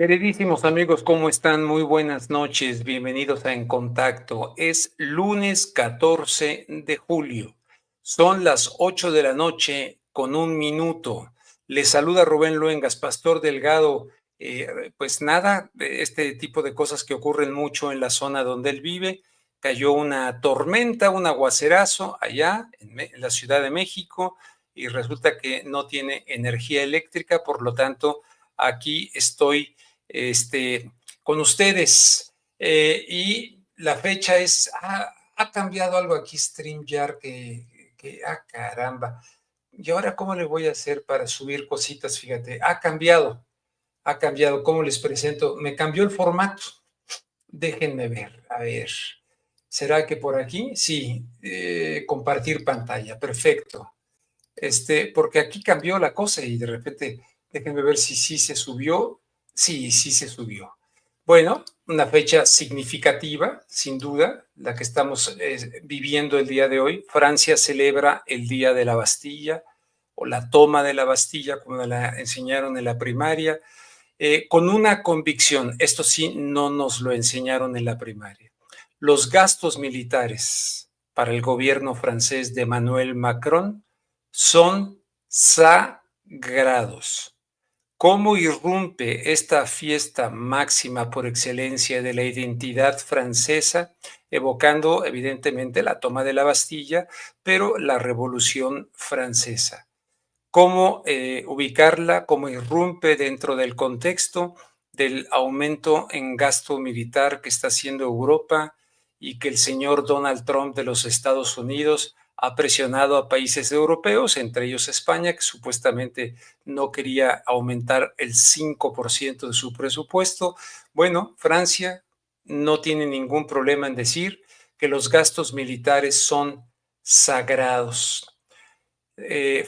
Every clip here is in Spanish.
Queridísimos amigos, ¿cómo están? Muy buenas noches, bienvenidos a En Contacto. Es lunes 14 de julio. Son las 8 de la noche con un minuto. Les saluda Rubén Luengas, pastor Delgado. Pues nada, este tipo de cosas que ocurren mucho en la zona donde él vive. Cayó una tormenta, un aguacerazo allá en la Ciudad de México y resulta que no tiene energía eléctrica, por lo tanto, aquí estoy con ustedes. Y la fecha ha cambiado algo aquí StreamYard caramba. ¿Y ahora cómo le voy a hacer para subir cositas? Fíjate, ha cambiado. ¿Cómo les presento? Me cambió el formato. Déjenme ver, a ver. ¿Será que por aquí? Sí, compartir pantalla, perfecto. Porque aquí cambió la cosa y de repente, déjenme ver si sí se subió. Sí, sí se subió. Bueno, una fecha significativa, sin duda, la que estamos viviendo el día de hoy. Francia celebra el Día de la Bastilla o la toma de la Bastilla, como me la enseñaron en la primaria, con una convicción. Esto sí, no nos lo enseñaron en la primaria. Los gastos militares para el gobierno francés de Emmanuel Macron son sagrados. ¿Cómo irrumpe esta fiesta máxima por excelencia de la identidad francesa, evocando evidentemente la toma de la Bastilla, pero la Revolución Francesa? ¿Cómo ubicarla? ¿Cómo irrumpe dentro del contexto del aumento en gasto militar que está haciendo Europa y que el señor Donald Trump de los Estados Unidos ha presionado a países europeos, entre ellos España, que supuestamente no quería aumentar el 5% de su presupuesto? Bueno, Francia no tiene ningún problema en decir que los gastos militares son sagrados.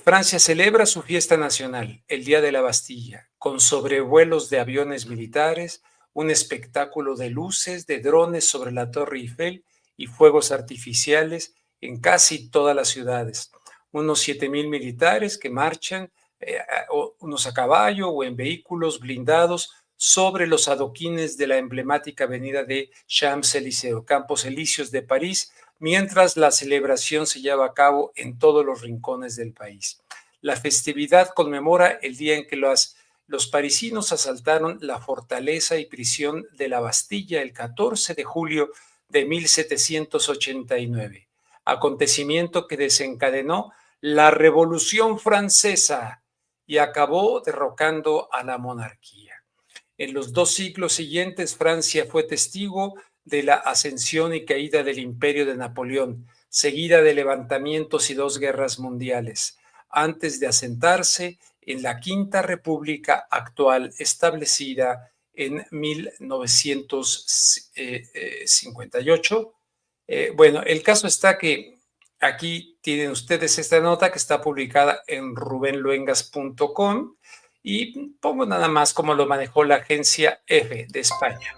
Francia celebra su fiesta nacional, el Día de la Bastilla, con sobrevuelos de aviones militares, un espectáculo de luces, de drones sobre la Torre Eiffel y fuegos artificiales en casi todas las ciudades. Unos 7,000 militares que marchan, unos a caballo o en vehículos blindados, sobre los adoquines de la emblemática avenida de Champs-Élysées, Campos Elíseos de París, mientras la celebración se lleva a cabo en todos los rincones del país. La festividad conmemora el día en que los parisinos asaltaron la fortaleza y prisión de la Bastilla el 14 de julio de 1789, acontecimiento que desencadenó la Revolución Francesa y acabó derrocando a la monarquía. En los 2 siglos siguientes, Francia fue testigo de la ascensión y caída del imperio de Napoleón, seguida de levantamientos y 2 guerras mundiales, antes de asentarse en la Quinta República actual, establecida en 1958. Bueno, el caso está que aquí tienen ustedes esta nota que está publicada en rubenluengas.com y pongo nada más cómo lo manejó la agencia EFE de España.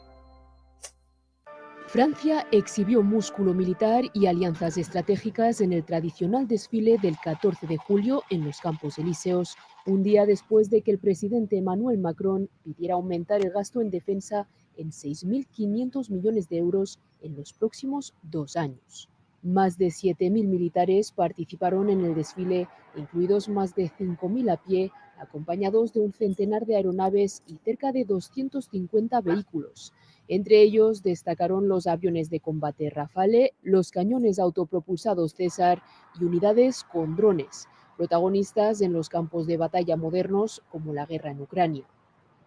Francia exhibió músculo militar y alianzas estratégicas en el tradicional desfile del 14 de julio en los Campos Elíseos, un día después de que el presidente Emmanuel Macron pidiera aumentar el gasto en defensa en 6.500 millones de euros en los próximos 2 años. Más de 7.000 militares participaron en el desfile, incluidos más de 5.000 a pie, acompañados de un centenar de aeronaves y cerca de 250 vehículos. Entre ellos destacaron los aviones de combate Rafale, los cañones autopropulsados César y unidades con drones, protagonistas en los campos de batalla modernos como la guerra en Ucrania.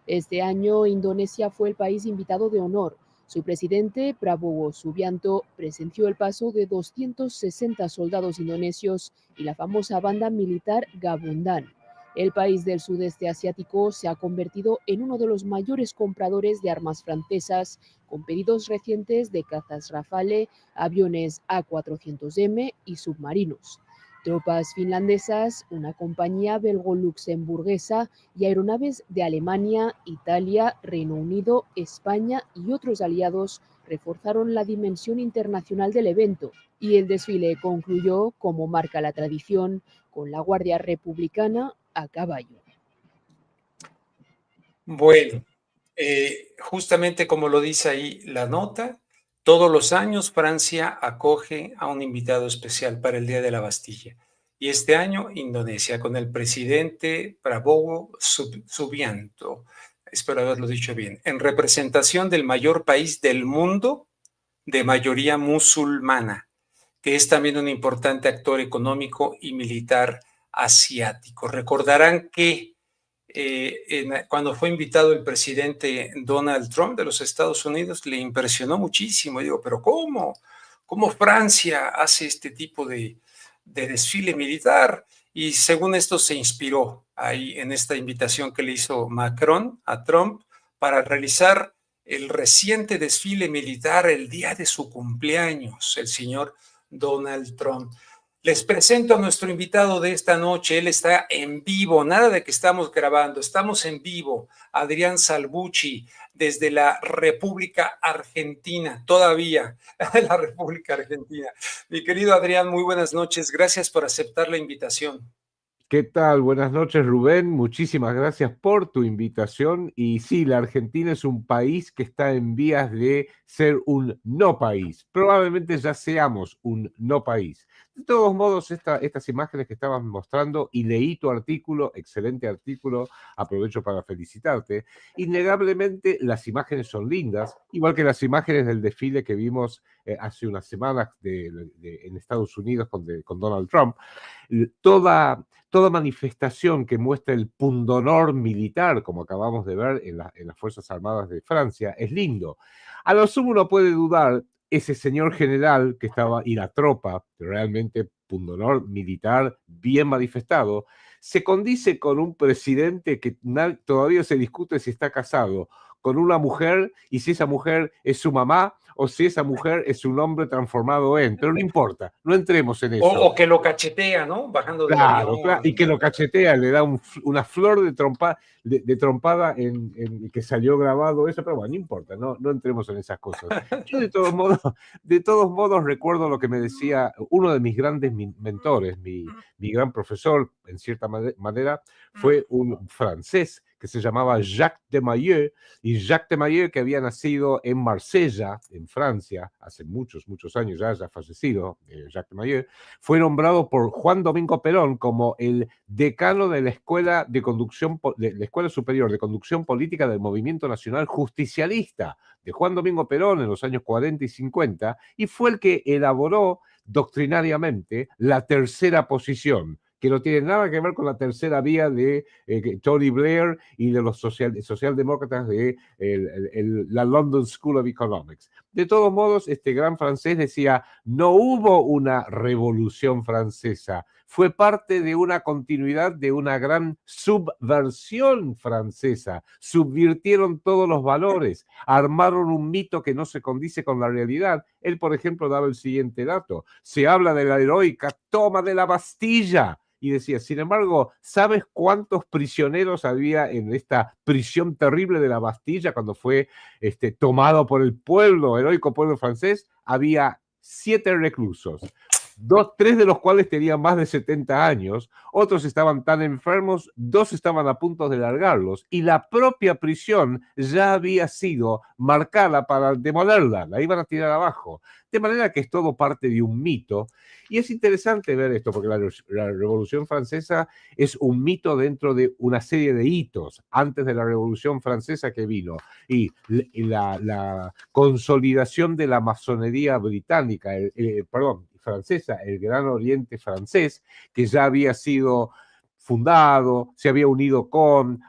Este año Indonesia fue el país invitado de honor. Su presidente, Prabowo Subianto, presenció el paso de 260 soldados indonesios y la famosa banda militar Gabundan. El país del sudeste asiático se ha convertido en uno de los mayores compradores de armas francesas, con pedidos recientes de cazas Rafale, aviones A400M y submarinos. Tropas finlandesas, una compañía belgo-luxemburguesa y aeronaves de Alemania, Italia, Reino Unido, España y otros aliados reforzaron la dimensión internacional del evento, y el desfile concluyó, como marca la tradición, con la Guardia Republicana a caballo. Bueno, Justamente como lo dice ahí la nota, todos los años Francia acoge a un invitado especial para el Día de la Bastilla. Y este año Indonesia, con el presidente Prabowo Subianto, espero haberlo dicho bien, en representación del mayor país del mundo de mayoría musulmana, que es también un importante actor económico y militar asiático. Recordarán que cuando fue invitado el presidente Donald Trump de los Estados Unidos, le impresionó muchísimo. Digo, pero ¿cómo? ¿Cómo Francia hace este tipo de desfile militar? Y según esto se inspiró ahí en esta invitación que le hizo Macron a Trump para realizar el reciente desfile militar el día de su cumpleaños, el señor Donald Trump. Les presento a nuestro invitado de esta noche. Él está en vivo, nada de que estamos grabando, estamos en vivo. Adrián Salvucci, desde la República Argentina, todavía la República Argentina. Mi querido Adrián, muy buenas noches. Gracias por aceptar la invitación. ¿Qué tal? Buenas noches, Rubén. Muchísimas gracias por tu invitación. Y sí, la Argentina es un país que está en vías de ser un no país. Probablemente ya seamos un no país. De todos modos, estas imágenes que estabas mostrando, y leí tu artículo, excelente artículo, aprovecho para felicitarte. Innegablemente las imágenes son lindas, igual que las imágenes del desfile que vimos hace unas semanas en Estados Unidos con Donald Trump. Toda manifestación que muestra el pundonor militar, como acabamos de ver en las Fuerzas Armadas de Francia, es lindo. A lo sumo uno puede dudar, ese señor general que estaba, y la tropa, realmente pundonor militar bien manifestado, se condice con un presidente que todavía se discute si está casado con una mujer y si esa mujer es su mamá o si esa mujer es un hombre transformado en, pero no importa, no entremos en eso. O que lo cachetea, ¿no? Bajando del avión. Claro, y que lo cachetea, le da una flor de trompada que salió grabado eso, pero bueno, no importa, no entremos en esas cosas. Yo de todos modos recuerdo lo que me decía uno de mis grandes mentores, mi gran profesor, en cierta manera, fue un francés que se llamaba Jacques Desmayeux, y Jacques Desmayeux, que había nacido en Marsella, en Francia, hace muchos años ya fallecido, Jacques Desmayeux, fue nombrado por Juan Domingo Perón como el decano de la Escuela Superior de Conducción Política del Movimiento Nacional Justicialista de Juan Domingo Perón en los años 40 y 50, y fue el que elaboró doctrinariamente la tercera posición, que no tiene nada que ver con la tercera vía de Tony Blair y de los socialdemócratas de la London School of Economics. De todos modos, este gran francés decía, no hubo una revolución francesa, fue parte de una continuidad de una gran subversión francesa. Subvirtieron todos los valores, armaron un mito que no se condice con la realidad. Él, por ejemplo, daba el siguiente dato. Se habla de la heroica toma de la Bastilla. Y decía, sin embargo, ¿sabes cuántos prisioneros había en esta prisión terrible de la Bastilla cuando fue tomado por el heroico pueblo francés? Había 7 reclusos. 3 de los cuales tenían más de 70 años, otros estaban tan enfermos, 2 estaban a punto de largarlos, y la propia prisión ya había sido marcada para demolerla, la iban a tirar abajo. De manera que es todo parte de un mito, y es interesante ver esto, porque la Revolución Francesa es un mito dentro de una serie de hitos, antes de la Revolución Francesa que vino, y la consolidación de la masonería británica, francesa, el Gran Oriente francés, que ya había sido fundado, se había unido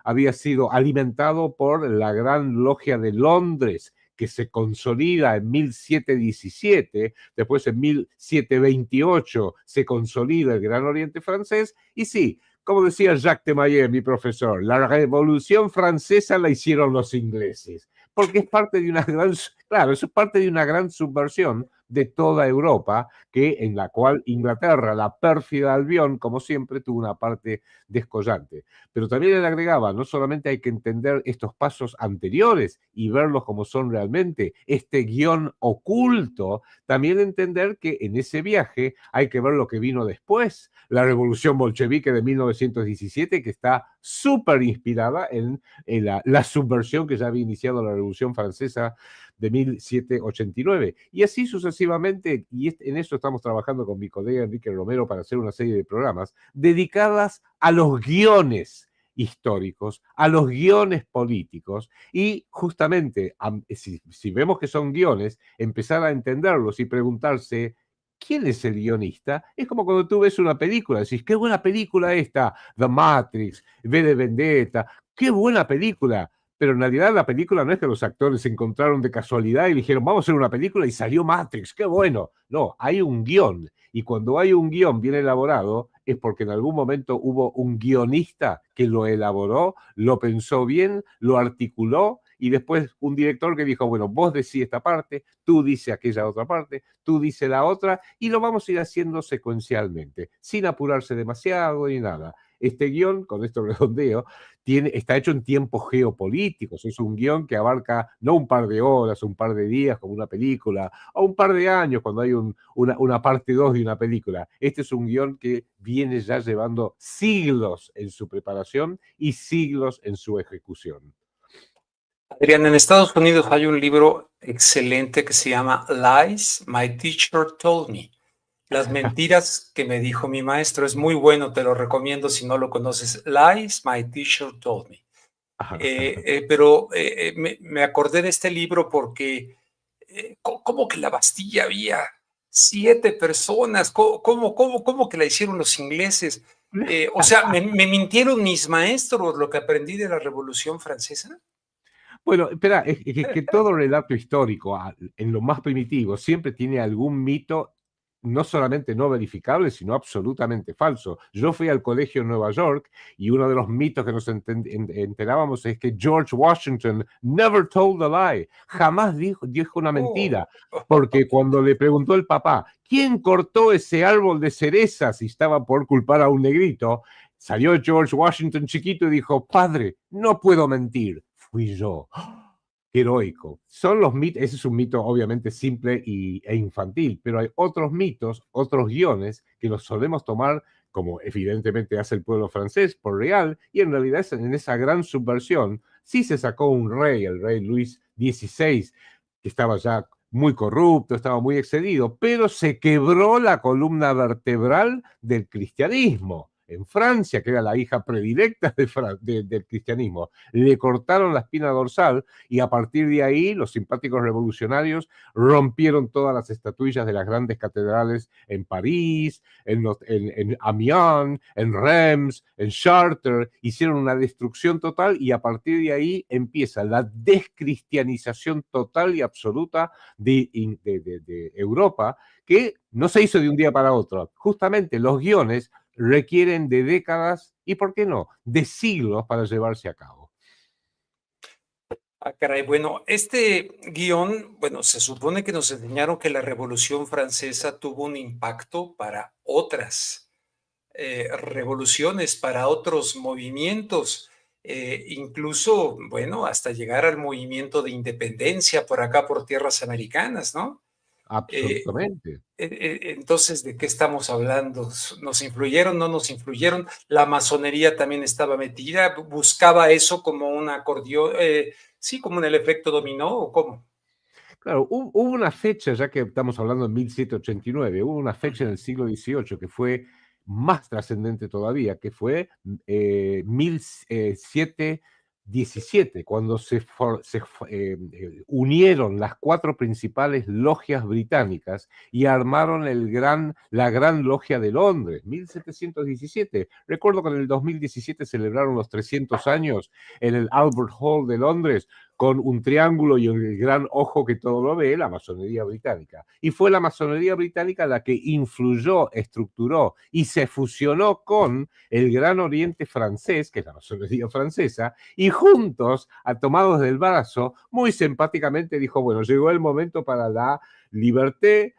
había sido alimentado por la Gran Logia de Londres, que se consolida en 1717, después en 1728 se consolida el Gran Oriente francés, y sí, como decía Jacques Desmayeux, mi profesor, la Revolución Francesa la hicieron los ingleses, porque es parte de una gran, claro, eso es parte de una gran subversión de toda Europa, en la cual Inglaterra, la pérfida Albión, como siempre, tuvo una parte descollante. Pero también él agregaba, no solamente hay que entender estos pasos anteriores y verlos como son realmente, este guión oculto, también entender que en ese viaje hay que ver lo que vino después, la revolución bolchevique de 1917, que está súper inspirada en la subversión que ya había iniciado la Revolución Francesa de 1789. Y así sucesivamente, y en eso estamos trabajando con mi colega Enrique Romero para hacer una serie de programas dedicadas a los guiones históricos, a los guiones políticos, y justamente, si vemos que son guiones, empezar a entenderlos y preguntarse, ¿quién es el guionista? Es como cuando tú ves una película, decís, qué buena película esta, The Matrix, V de Vendetta, qué buena película. Pero en realidad la película no es que los actores se encontraron de casualidad y dijeron, vamos a hacer una película y salió Matrix, qué bueno. No, hay un guión. Y cuando hay un guión bien elaborado, es porque en algún momento hubo un guionista que lo elaboró, lo pensó bien, lo articuló, y después un director que dijo, bueno, vos decís esta parte, tú dices aquella otra parte, tú dices la otra, y lo vamos a ir haciendo secuencialmente, sin apurarse demasiado ni nada. Este guión, con esto redondeo, está hecho en tiempos geopolíticos. Es un guión que abarca no un par de horas, un par de días como una película, o un par de años cuando hay una parte 2 de una película. Este es un guión que viene ya llevando siglos en su preparación y siglos en su ejecución. Adrián, en Estados Unidos hay un libro excelente que se llama Lies My Teacher Told Me. Las mentiras que me dijo mi maestro. Es muy bueno, te lo recomiendo si no lo conoces. Lies My Teacher Told Me. Pero me acordé de este libro porque ¿cómo que la Bastilla había 7 personas? ¿Cómo que la hicieron los ingleses? O sea, ¿me mintieron mis maestros lo que aprendí de la Revolución Francesa? Bueno, espera, es que todo relato histórico, en lo más primitivo, siempre tiene algún mito, no solamente no verificable, sino absolutamente falso. Yo fui al colegio en Nueva York y uno de los mitos que nos enterábamos es que George Washington never told a lie, jamás dijo una mentira, porque cuando le preguntó el papá, ¿quién cortó ese árbol de cerezas y estaba por culpar a un negrito? Salió George Washington chiquito y dijo, padre, no puedo mentir. Fui yo. ¡Qué heroico! Son los mitos, ese es un mito obviamente simple e infantil, pero hay otros mitos, otros guiones que los solemos tomar como evidentemente hace el pueblo francés por real, y en realidad en esa gran subversión sí se sacó un rey, el rey Luis XVI, que estaba ya muy corrupto, estaba muy excedido, pero se quebró la columna vertebral del cristianismo. En Francia, que era la hija predilecta del cristianismo, le cortaron la espina dorsal y a partir de ahí los simpáticos revolucionarios rompieron todas las estatuillas de las grandes catedrales en París, en Amiens, en Reims, en Chartres, hicieron una destrucción total y a partir de ahí empieza la descristianización total y absoluta de Europa, que no se hizo de un día para otro. Justamente los guiones requieren de décadas y, ¿por qué no?, de siglos para llevarse a cabo. Ah, caray, bueno, este guión, bueno, se supone que nos enseñaron que la Revolución Francesa tuvo un impacto para otras revoluciones, para otros movimientos, incluso, bueno, hasta llegar al movimiento de independencia por acá, por tierras americanas, ¿no? Absolutamente. Entonces, ¿de qué estamos hablando? ¿Nos influyeron? ¿No nos influyeron? La masonería también estaba metida, buscaba eso como un acordeón, sí, como en el efecto dominó, ¿o cómo? Claro, hubo una fecha, ya que estamos hablando de 1789, hubo una fecha en el siglo XVIII que fue más trascendente todavía, que fue 1717, cuando unieron las 4 principales logias británicas y armaron la Gran Logia de Londres, 1717. Recuerdo que en el 2017 celebraron los 300 años en el Albert Hall de Londres, con un triángulo y el gran ojo que todo lo ve, la masonería británica. Y fue la masonería británica la que influyó, estructuró y se fusionó con el Gran Oriente francés, que es la masonería francesa, y juntos, tomados del brazo, muy simpáticamente dijo, bueno, llegó el momento para liberté,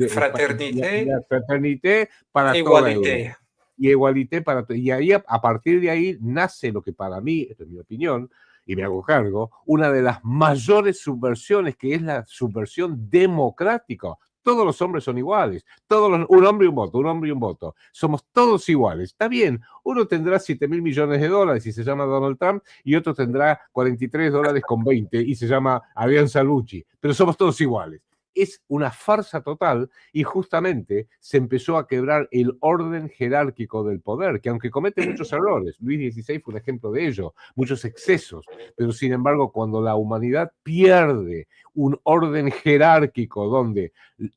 Fraternité fraternité para e toda igualité. Europa. Y igualité para y ahí, a partir de ahí, nace lo que para mí, esto es mi opinión, y me hago cargo, una de las mayores subversiones, que es la subversión democrática. Todos los hombres son iguales, un hombre y un voto, un hombre y un voto. Somos todos iguales. Está bien, uno tendrá 7.000 millones de dólares y se llama Donald Trump, y otro tendrá 43 dólares con 20 y se llama Adrián Salvucci, pero somos todos iguales. Es una farsa total, y justamente se empezó a quebrar el orden jerárquico del poder, que aunque comete muchos errores, Luis XVI fue un ejemplo de ello, muchos excesos, pero sin embargo cuando la humanidad pierde un orden jerárquico donde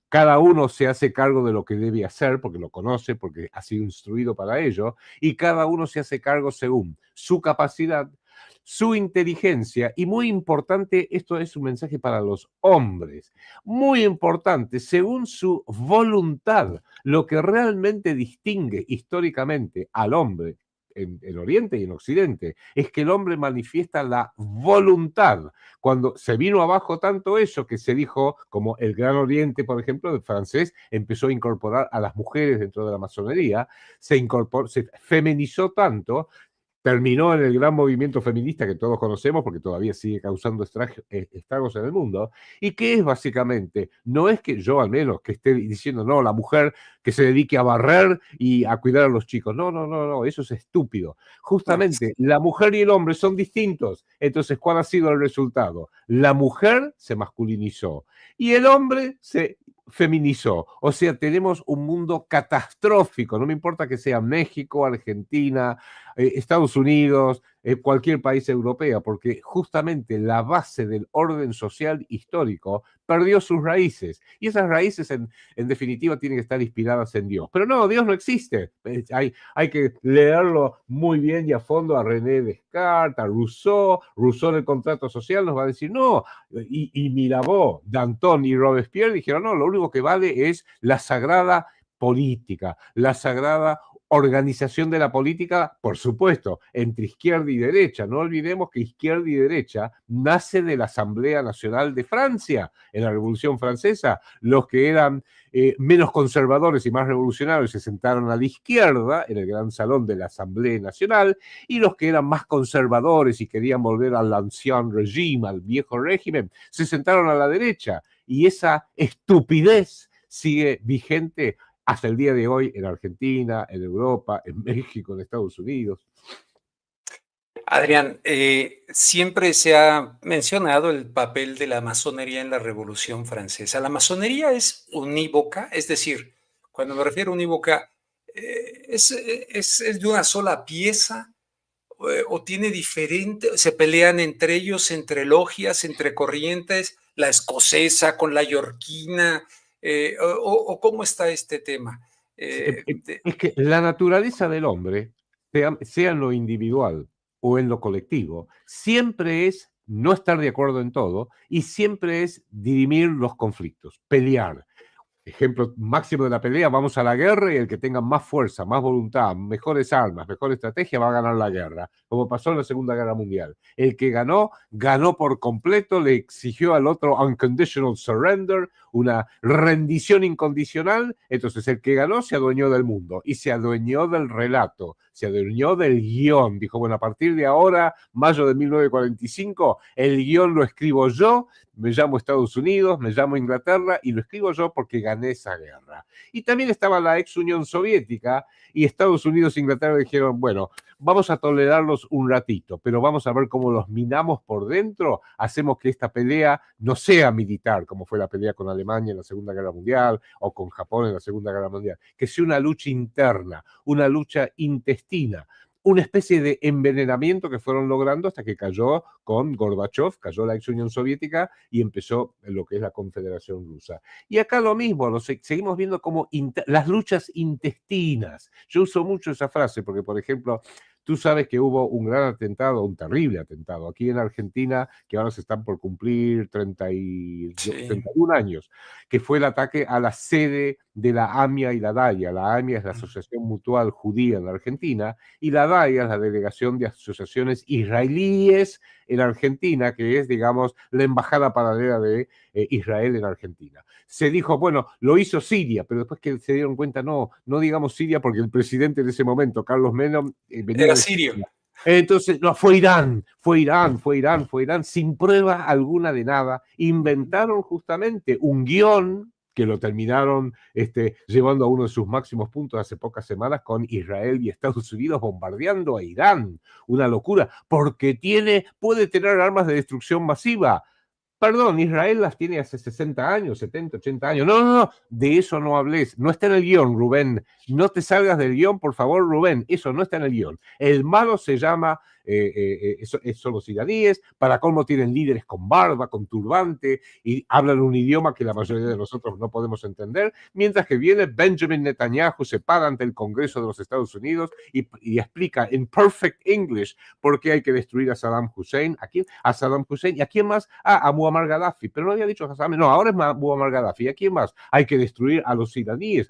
cada uno se hace cargo de lo que debe hacer, porque lo conoce, porque ha sido instruido para ello, y cada uno se hace cargo según su capacidad, su inteligencia, y muy importante, esto es un mensaje para los hombres, muy importante, según su voluntad. Lo que realmente distingue históricamente al hombre en Oriente y en Occidente es que el hombre manifiesta la voluntad. Cuando se vino abajo tanto eso, que se dijo, como el Gran Oriente, por ejemplo, del francés, empezó a incorporar a las mujeres dentro de la masonería, se feminizó tanto, terminó en el gran movimiento feminista que todos conocemos, porque todavía sigue causando estragos en el mundo, y que es básicamente, no es que yo al menos que esté diciendo, no, la mujer que se dedique a barrer y a cuidar a los chicos, no, eso es estúpido. Justamente, la mujer y el hombre son distintos. Entonces, ¿cuál ha sido el resultado? La mujer se masculinizó y el hombre se feminizó. O sea, tenemos un mundo catastrófico, no me importa que sea México, Argentina, Estados Unidos, cualquier país europeo, porque justamente la base del orden social histórico perdió sus raíces, y esas raíces en definitiva tienen que estar inspiradas en Dios. Pero no, Dios no existe. Hay que leerlo muy bien y a fondo a René Descartes, a Rousseau. Rousseau en el contrato social nos va a decir no, y Mirabeau, Danton y Robespierre dijeron no, lo único que vale es la sagrada política, la sagrada organización de la política, por supuesto, entre izquierda y derecha. No olvidemos que izquierda y derecha nace de la Asamblea Nacional de Francia, en la Revolución Francesa. Los que eran menos conservadores y más revolucionarios se sentaron a la izquierda, en el gran salón de la Asamblea Nacional, y los que eran más conservadores y querían volver al ancien régime, al viejo régimen, se sentaron a la derecha. Y esa estupidez sigue vigente hasta el día de hoy en Argentina, en Europa, en México, en Estados Unidos. Adrián, siempre se ha mencionado el papel de la masonería en la Revolución Francesa. ¿La masonería es unívoca? Es decir, cuando me refiero a unívoca, ¿es de una sola pieza? ¿O tiene diferente? ¿Se pelean entre ellos, entre logias, entre corrientes? ¿La escocesa con la yorquina? ¿O cómo está este tema? Es que la naturaleza del hombre, sea en lo individual o en lo colectivo, siempre es no estar de acuerdo en todo, y siempre es dirimir los conflictos, pelear. Ejemplo máximo de la pelea, vamos a la guerra y el que tenga más fuerza, más voluntad, mejores armas, mejor estrategia va a ganar la guerra, como pasó en la Segunda Guerra Mundial. El que ganó, ganó por completo, le exigió al otro unconditional surrender, una rendición incondicional. Entonces el que ganó se adueñó del mundo y se adueñó del relato, se adueñó del guión. Dijo, bueno, a partir de ahora, mayo de 1945, el guión lo escribo yo, me llamo Estados Unidos, me llamo Inglaterra y lo escribo yo porque gané esa guerra. Y también estaba la ex Unión Soviética, y Estados Unidos e Inglaterra dijeron, bueno, vamos a tolerarlos un ratito, pero vamos a ver cómo los minamos por dentro, hacemos que esta pelea no sea militar, como fue la pelea con Alemania en la Segunda Guerra Mundial o con Japón en la Segunda Guerra Mundial, que sea una lucha interna, una lucha intestina, una especie de envenenamiento que fueron logrando hasta que cayó con Gorbachev, cayó la ex Unión Soviética y empezó lo que es la Confederación Rusa. Y acá lo mismo, seguimos viendo como las luchas intestinas. Yo uso mucho esa frase porque, por ejemplo, tú sabes que hubo un gran atentado, un terrible atentado, aquí en Argentina, que ahora se están por cumplir 31 años, que fue el ataque a la sede de la AMIA y la DAIA. La AMIA es la Asociación Mutual Judía en la Argentina, y la DAIA es la Delegación de Asociaciones Israelíes en Argentina, que es, digamos, la embajada paralela de Israel en Argentina. Se dijo, bueno, lo hizo Siria, pero después que se dieron cuenta, no digamos Siria porque el presidente en ese momento, Carlos Menem, venía Era de sirio. Siria. Entonces, no, fue Irán, sin prueba alguna de nada. Inventaron justamente un guión que lo terminaron llevando a uno de sus máximos puntos hace pocas semanas con Israel y Estados Unidos bombardeando a Irán. Una locura, porque puede tener armas de destrucción masiva. Perdón, Israel las tiene hace 60 años, 70, 80 años. No, de eso no hables. No está en el guión, Rubén. No te salgas del guión, por favor, Rubén. Eso no está en el guión. El malo se llama, son los iraníes. Para colmo tienen líderes con barba, con turbante, y hablan un idioma que la mayoría de nosotros no podemos entender. Mientras que viene Benjamin Netanyahu, se para ante el Congreso de los Estados Unidos y explica en perfect English por qué hay que destruir a Saddam Hussein. ¿A quién? A Saddam Hussein. ¿Y a quién más? A Muammar Gaddafi. Pero no había dicho a Saddam. No, ahora es Muammar Gaddafi. ¿Y a quién más? Hay que destruir a los iraníes.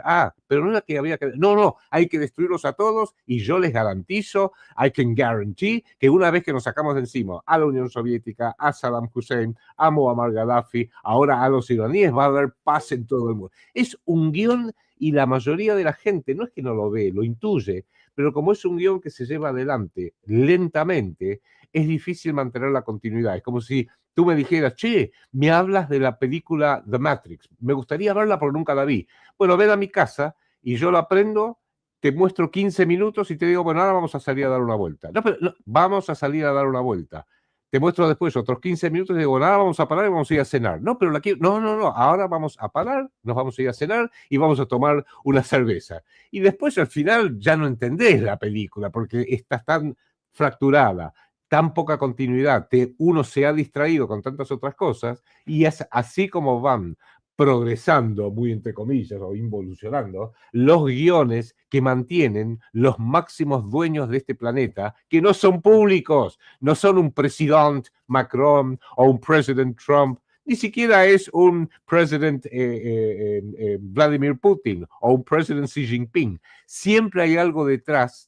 Pero no era que había que... No, hay que destruirlos a todos y yo les garantizo, I can guarantee, que una vez que nos sacamos de encima a la Unión Soviética, a Saddam Hussein, a Muammar Gaddafi, ahora a los iraníes, va a haber paz en todo el mundo. Es un guión y la mayoría de la gente no es que no lo ve, lo intuye, pero como es un guión que se lleva adelante lentamente, es difícil mantener la continuidad. Es como si tú me dijeras, che, me hablas de la película The Matrix, me gustaría verla porque nunca la vi. Bueno, ven a mi casa y yo la prendo, te muestro 15 minutos y te digo, bueno, ahora vamos a salir a dar una vuelta. No, pero no, vamos a salir a dar una vuelta. Te muestro después otros 15 minutos y digo, bueno, ahora vamos a parar y vamos a ir a cenar. No, pero no, ahora vamos a parar, nos vamos a ir a cenar y vamos a tomar una cerveza. Y después al final ya no entendés la película porque estás tan fracturada, tan poca continuidad, uno se ha distraído con tantas otras cosas y es así como van progresando, muy entre comillas, o involucionando, los guiones que mantienen los máximos dueños de este planeta, que no son públicos, no son un presidente Macron o un presidente Trump, ni siquiera es un presidente Vladimir Putin o un presidente Xi Jinping. Siempre hay algo detrás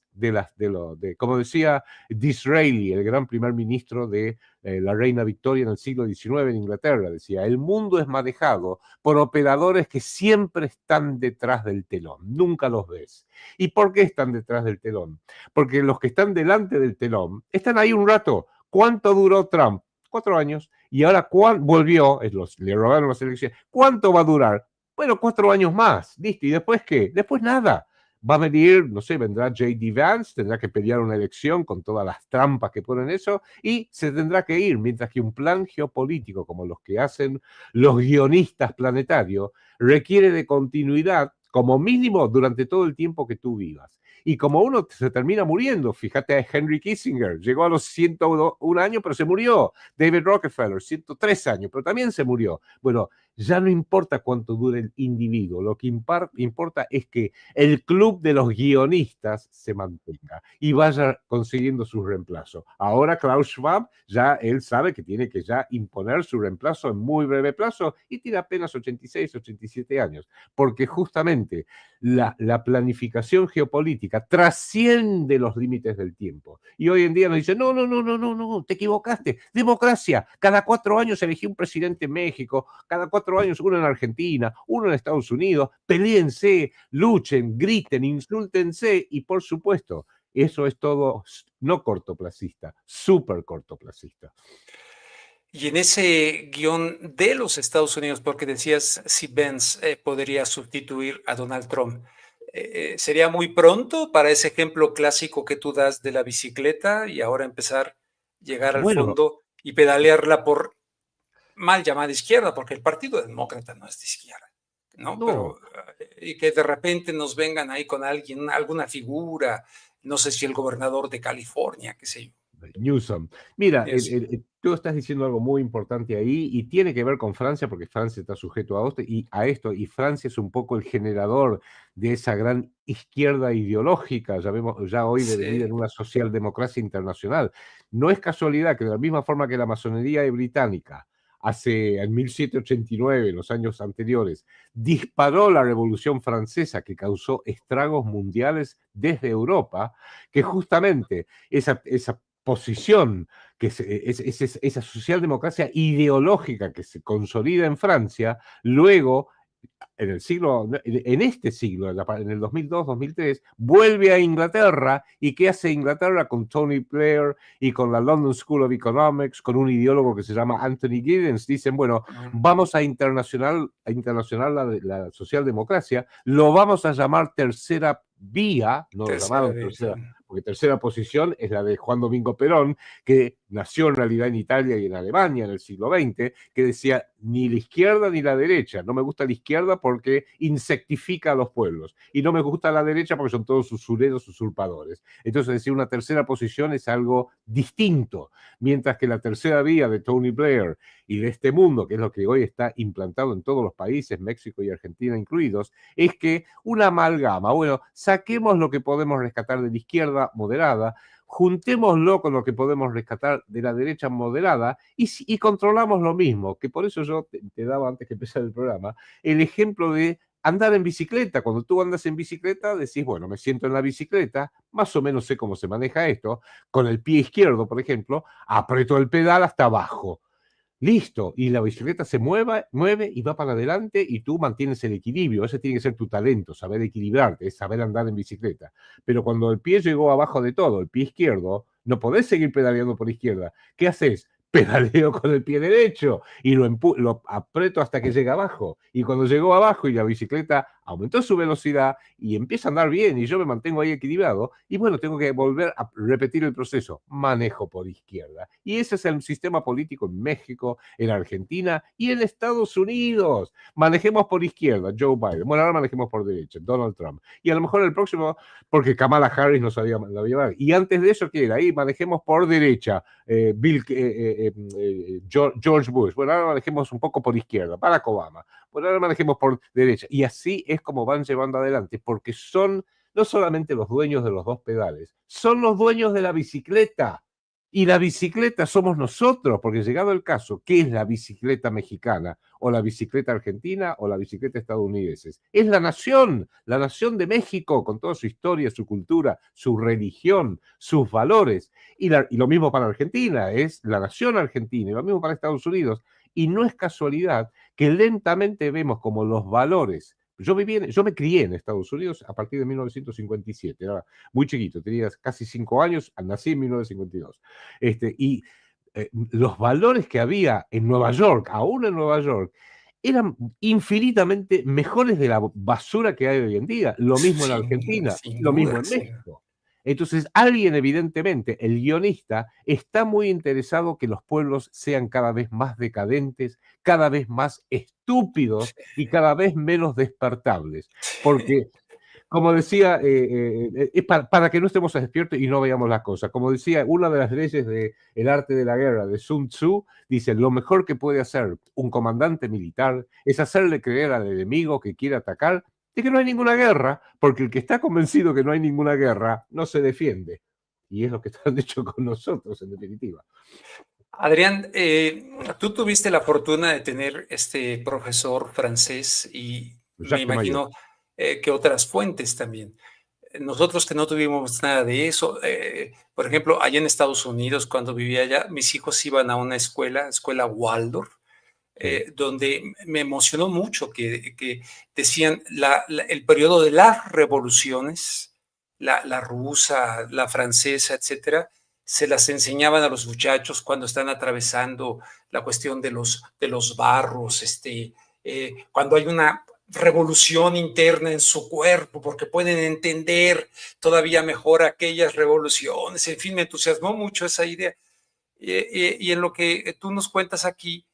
como decía Disraeli, el gran primer ministro de la reina Victoria en el siglo XIX en Inglaterra, decía, el mundo es manejado por operadores que siempre están detrás del telón, nunca los ves. ¿Y por qué están detrás del telón? Porque los que están delante del telón están ahí un rato. ¿Cuánto duró Trump? 4 años. Y ahora volvió, le robaron las elecciones. ¿Cuánto va a durar? Bueno, 4 años más, listo. ¿Y después qué? Después nada. Va a venir, no sé, vendrá J.D. Vance, tendrá que pelear una elección con todas las trampas que ponen eso y se tendrá que ir, mientras que un plan geopolítico como los que hacen los guionistas planetarios requiere de continuidad como mínimo durante todo el tiempo que tú vivas. Y como uno se termina muriendo, fíjate a Henry Kissinger, llegó a los 101 años, pero se murió. David Rockefeller, 103 años, pero también se murió. Bueno, ya no importa cuánto dure el individuo, lo que importa es que el club de los guionistas se mantenga y vaya consiguiendo su reemplazo. Ahora Klaus Schwab, ya él sabe que tiene que ya imponer su reemplazo en muy breve plazo y tiene apenas 86, 87 años, porque justamente la planificación geopolítica trasciende los límites del tiempo. Y hoy en día nos dicen, no, te equivocaste. Democracia, cada 4 años elegí un presidente en México, cada 4 años uno en Argentina, uno en Estados Unidos, peleense, luchen, griten, insúltense y por supuesto, eso es todo no cortoplacista, súper cortoplacista. Y en ese guión de los Estados Unidos, porque decías si Vance podría sustituir a Donald Trump, ¿sería muy pronto para ese ejemplo clásico que tú das de la bicicleta y ahora empezar a llegar al fondo y pedalearla por mal llamada izquierda? Porque el Partido Demócrata no es de izquierda, ¿no? Pero, y que de repente nos vengan ahí con alguna figura, no sé si el gobernador de California, qué sé yo. Newsom. Mira, tú estás diciendo algo muy importante ahí y tiene que ver con Francia porque Francia está sujeto a esto y Francia es un poco el generador de esa gran izquierda ideológica, ya hoy devenida en una socialdemocracia internacional. No es casualidad que de la misma forma que la masonería británica en 1789, en los años anteriores, disparó la Revolución Francesa que causó estragos mundiales desde Europa, que justamente esa posición, esa socialdemocracia ideológica que se consolida en Francia, luego en este siglo, en el 2002-2003, vuelve a Inglaterra. ¿Y qué hace Inglaterra con Tony Blair y con la London School of Economics, con un ideólogo que se llama Anthony Giddens? Dicen, bueno, vamos a internacional la socialdemocracia, lo vamos a llamar tercera vía, no lo llamaron tercera, porque tercera posición es la de Juan Domingo Perón, que nació en realidad en Italia y en Alemania en el siglo XX, que decía ni la izquierda ni la derecha. No me gusta la izquierda porque insectifica a los pueblos, y no me gusta la derecha porque son todos usureros, usurpadores. Entonces, decir una tercera posición es algo distinto, mientras que la tercera vía de Tony Blair y de este mundo, que es lo que hoy está implantado en todos los países, México y Argentina incluidos, es que una amalgama, bueno, saquemos lo que podemos rescatar de la izquierda moderada, juntémoslo con lo que podemos rescatar de la derecha moderada y controlamos lo mismo, que por eso yo te daba antes que empezar el programa, el ejemplo de andar en bicicleta. Cuando tú andas en bicicleta, decís, bueno, me siento en la bicicleta, más o menos sé cómo se maneja esto, con el pie izquierdo, por ejemplo, aprieto el pedal hasta abajo. Listo, y la bicicleta se mueve y va para adelante y tú mantienes el equilibrio. Ese tiene que ser tu talento, saber equilibrarte, es saber andar en bicicleta. Pero cuando el pie llegó abajo de todo, el pie izquierdo, no podés seguir pedaleando por izquierda. ¿Qué haces? Pedaleo con el pie derecho y lo aprieto hasta que llega abajo. Y cuando llegó abajo y la bicicleta aumentó su velocidad y empieza a andar bien y yo me mantengo ahí equilibrado, y bueno, tengo que volver a repetir el proceso. Manejo por izquierda. Y ese es el sistema político en México, en Argentina y en Estados Unidos. Manejemos por izquierda, Joe Biden. Bueno, ahora manejemos por derecha, Donald Trump. Y a lo mejor el próximo, porque Kamala Harris no sabía la había. Y antes de eso, ¿qué era? Ahí manejemos por derecha, George Bush. Bueno, ahora manejemos un poco por izquierda, Barack Obama. Bueno, ahora manejemos por derecha. Y así es como van llevando adelante, porque son no solamente los dueños de los dos pedales, son los dueños de la bicicleta. Y la bicicleta somos nosotros, porque llegado el caso, ¿qué es la bicicleta mexicana o la bicicleta argentina o la bicicleta estadounidense? Es la nación de México, con toda su historia, su cultura, su religión, sus valores. Y lo mismo para Argentina, es la nación argentina, y lo mismo para Estados Unidos. Y no es casualidad que lentamente vemos como los valores. Yo me crié en Estados Unidos a partir de 1957, era muy chiquito, tenía casi 5 años, nací en 1952. Los valores que había en Nueva York, aún en Nueva York, eran infinitamente mejores de la basura que hay hoy en día. Lo mismo en Argentina, lo mismo en México. Entonces, alguien, evidentemente, el guionista, está muy interesado que los pueblos sean cada vez más decadentes, cada vez más estúpidos y cada vez menos despertables. Porque, como decía, es para que no estemos despiertos y no veamos las cosas. Como decía, una de las leyes del arte de la guerra de Sun Tzu, dice, lo mejor que puede hacer un comandante militar es hacerle creer al enemigo que quiere atacar de que no hay ninguna guerra, porque el que está convencido que no hay ninguna guerra no se defiende. Y es lo que están hecho con nosotros, en definitiva. Adrián, tú tuviste la fortuna de tener este profesor francés y me imagino que otras fuentes también. Nosotros que no tuvimos nada de eso, por ejemplo, allá en Estados Unidos, cuando vivía allá, mis hijos iban a una escuela Waldorf, donde me emocionó mucho que decían el periodo de las revoluciones, la rusa, la francesa, etcétera, se las enseñaban a los muchachos cuando están atravesando la cuestión de los barros, cuando hay una revolución interna en su cuerpo, porque pueden entender todavía mejor aquellas revoluciones. En fin, me entusiasmó mucho esa idea. Y en lo que tú nos cuentas aquí,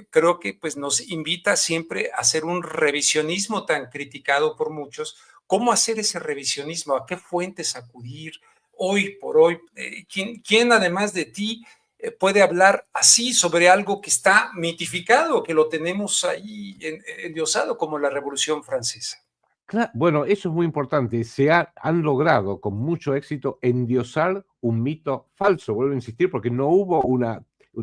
creo que pues, nos invita siempre a hacer un revisionismo tan criticado por muchos. ¿Cómo hacer ese revisionismo? ¿A qué fuentes acudir hoy por hoy? ¿Quién además de ti puede hablar así sobre algo que está mitificado, que lo tenemos ahí endiosado como la Revolución Francesa? Claro, bueno, eso es muy importante. Han logrado con mucho éxito endiosar un mito falso, vuelvo a insistir, porque no hubo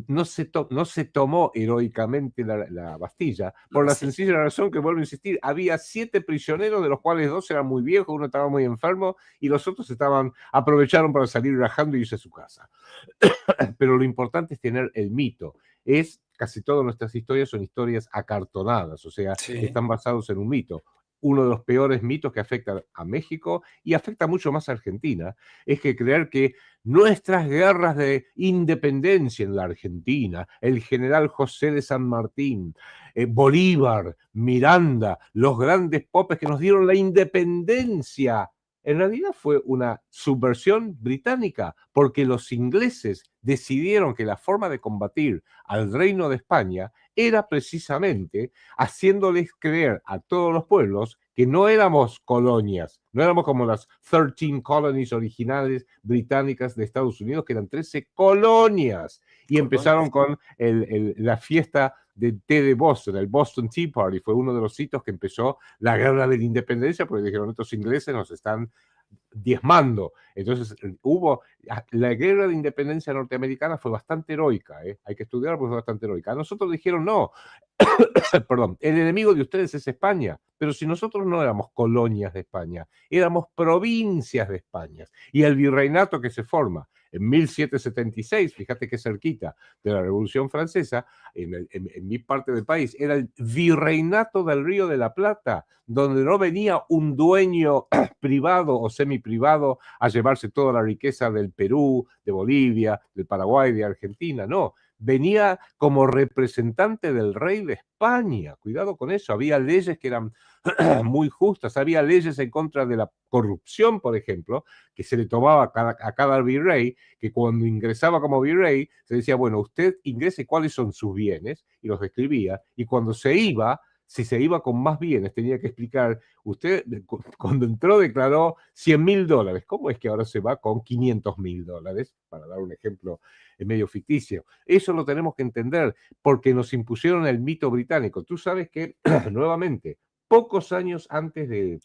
no se tomó heroicamente la Bastilla, por la Sí. sencilla razón que, vuelvo a insistir, había 7 prisioneros, de los cuales 2 eran muy viejos, uno estaba muy enfermo y los otros aprovecharon para salir rajando y irse a su casa. Pero lo importante es tener el mito. Casi todas nuestras historias son historias acartonadas, o sea, Sí. están basados en un mito. Uno de los peores mitos que afecta a México y afecta mucho más a Argentina es que creer que nuestras guerras de independencia en la Argentina, el general José de San Martín, Bolívar, Miranda, los grandes popes que nos dieron la independencia, en realidad fue una subversión británica, porque los ingleses decidieron que la forma de combatir al Reino de España era precisamente haciéndoles creer a todos los pueblos que no éramos colonias, no éramos como las 13 colonies originales británicas de Estados Unidos, que eran 13 colonias. Y empezaron con la fiesta del té de Boston, el Boston Tea Party, fue uno de los sitios que empezó la guerra de la independencia, porque dijeron, estos ingleses nos están diezmando. Entonces la guerra de independencia norteamericana fue bastante heroica, hay que estudiarla porque fue bastante heroica. A nosotros dijeron, no, perdón, el enemigo de ustedes es España, pero si nosotros no éramos colonias de España, éramos provincias de España, y el virreinato que se forma en 1776, fíjate qué cerquita de la Revolución Francesa, en mi parte del país, era el virreinato del Río de la Plata, donde no venía un dueño privado o semiprivado a llevarse toda la riqueza del Perú, de Bolivia, del Paraguay, de Argentina, no. Venía como representante del rey de España. Cuidado con eso. Había leyes que eran muy justas. Había leyes en contra de la corrupción, por ejemplo, que se le tomaba a cada virrey, que cuando ingresaba como virrey, se decía, bueno, usted ingrese cuáles son sus bienes, y los describía, y cuando se iba, si se iba con más bienes, tenía que explicar, usted cuando entró declaró $100,000, ¿cómo es que ahora se va con $500,000? Para dar un ejemplo medio ficticio. Eso lo tenemos que entender, porque nos impusieron el mito británico. Tú sabes que, nuevamente, pocos años antes de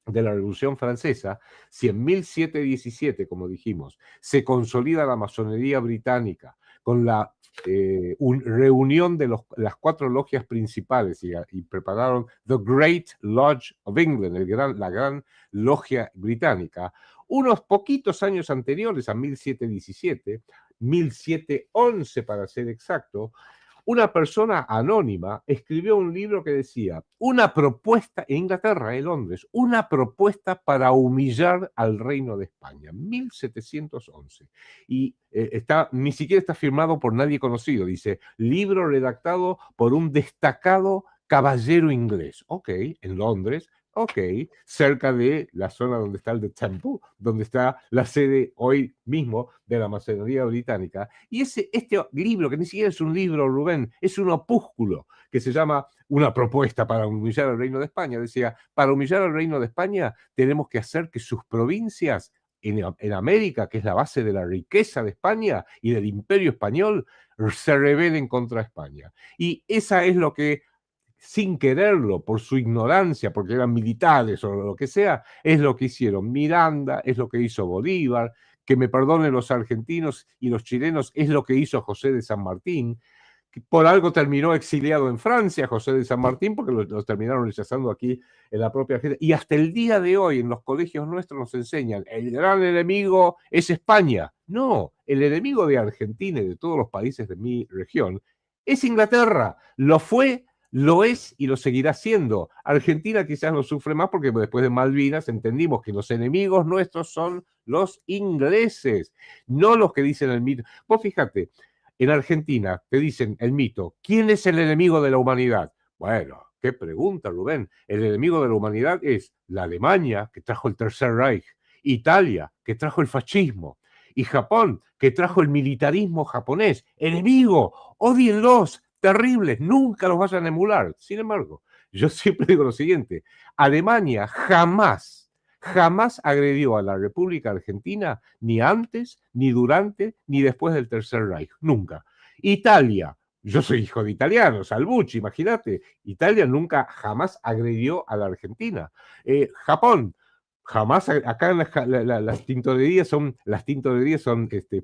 la Revolución Francesa, si en 1717, como dijimos, se consolida la masonería británica con la reunión de las 4 logias principales y prepararon The Great Lodge of England, la gran logia británica, unos poquitos años anteriores a 1717, 1711 para ser exacto, una persona anónima escribió un libro que decía, una propuesta, en Inglaterra, en Londres, una propuesta para humillar al Reino de España, 1711. Y ni siquiera está firmado por nadie conocido, dice, libro redactado por un destacado caballero inglés. Ok, en Londres, ok, cerca de la zona donde está el The Temple, donde está la sede hoy mismo de la masonería británica. Y este libro, que ni siquiera es un libro, Rubén, es un opúsculo que se llama Una propuesta para humillar al Reino de España. Decía, para humillar al Reino de España tenemos que hacer que sus provincias en América, que es la base de la riqueza de España y del imperio español, se rebelen contra España. Y esa es lo que, sin quererlo, por su ignorancia, porque eran militares o lo que sea, es lo que hicieron Miranda, es lo que hizo Bolívar, que me perdonen los argentinos y los chilenos, es lo que hizo José de San Martín, que por algo terminó exiliado en Francia, José de San Martín, porque lo terminaron rechazando aquí en la propia Argentina. Y hasta el día de hoy en los colegios nuestros nos enseñan, el gran enemigo es España. No, el enemigo de Argentina y de todos los países de mi región es Inglaterra. Lo fue, lo es y lo seguirá siendo. Argentina quizás lo sufre más porque después de Malvinas entendimos que los enemigos nuestros son los ingleses, no los que dicen el mito. Vos fíjate, en Argentina te dicen el mito, ¿quién es el enemigo de la humanidad? Bueno, qué pregunta, Rubén. El enemigo de la humanidad es la Alemania, que trajo el Tercer Reich, Italia, que trajo el fascismo, y Japón, que trajo el militarismo japonés. Enemigo, odienlos, terribles, nunca los vayan a emular. Sin embargo, yo siempre digo lo siguiente, Alemania jamás agredió a la República Argentina ni antes, ni durante, ni después del Tercer Reich, nunca. Italia, yo soy hijo de italianos, Salvucci, imagínate, Italia nunca jamás agredió a la Argentina. Japón, Jamás acá las tintorerías son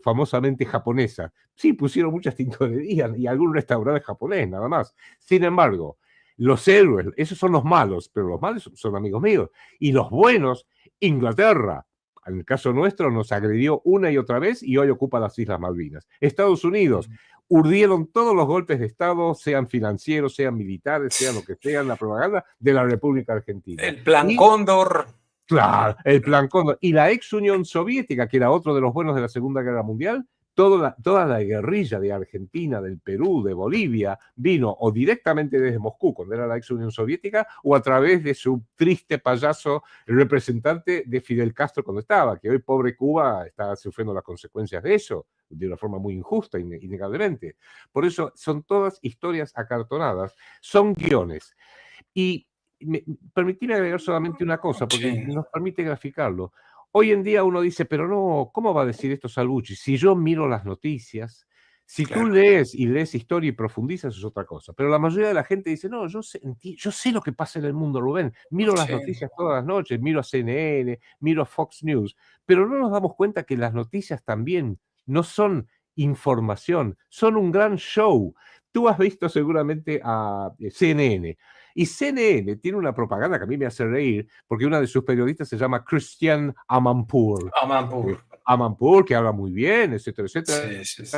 famosamente japonesas. Sí, pusieron muchas tintorerías y algún restaurante japonés, nada más. Sin embargo, los héroes, esos son los malos, pero los malos son amigos míos. Y los buenos, Inglaterra, en el caso nuestro, nos agredió una y otra vez y hoy ocupa las Islas Malvinas. Estados Unidos, urdieron todos los golpes de Estado, sean financieros, sean militares, sean lo que sean, la propaganda de la República Argentina. El Plan Y, Cóndor. claro, el Plan Cóndor. Y la ex Unión Soviética, que era otro de los buenos de la Segunda Guerra Mundial, toda la guerrilla de Argentina, del Perú, de Bolivia, vino o directamente desde Moscú, cuando era la ex Unión Soviética, o a través de su triste payaso, el representante de Fidel Castro cuando estaba, que hoy pobre Cuba está sufriendo las consecuencias de eso, de una forma muy injusta, innegablemente. Por eso son todas historias acartonadas, son guiones. Y permitirme agregar solamente una cosa, porque Sí. nos permite graficarlo. Hoy en día uno dice, pero no, ¿cómo va a decir esto Salvucci? Si yo miro las noticias, si tú Claro. lees historia y profundizas, es otra cosa. Pero la mayoría de la gente dice, no, yo sé lo que pasa en el mundo, Rubén. Miro las Sí. noticias todas las noches, miro a CNN, miro a Fox News, pero no nos damos cuenta que las noticias también no son información, son un gran show. Tú has visto seguramente a CNN. Y CNN tiene una propaganda que a mí me hace reír, porque una de sus periodistas se llama Christiane Amanpour. Amanpour. Amanpour, que habla muy bien, etcétera, etcétera. Sí, sí, sí.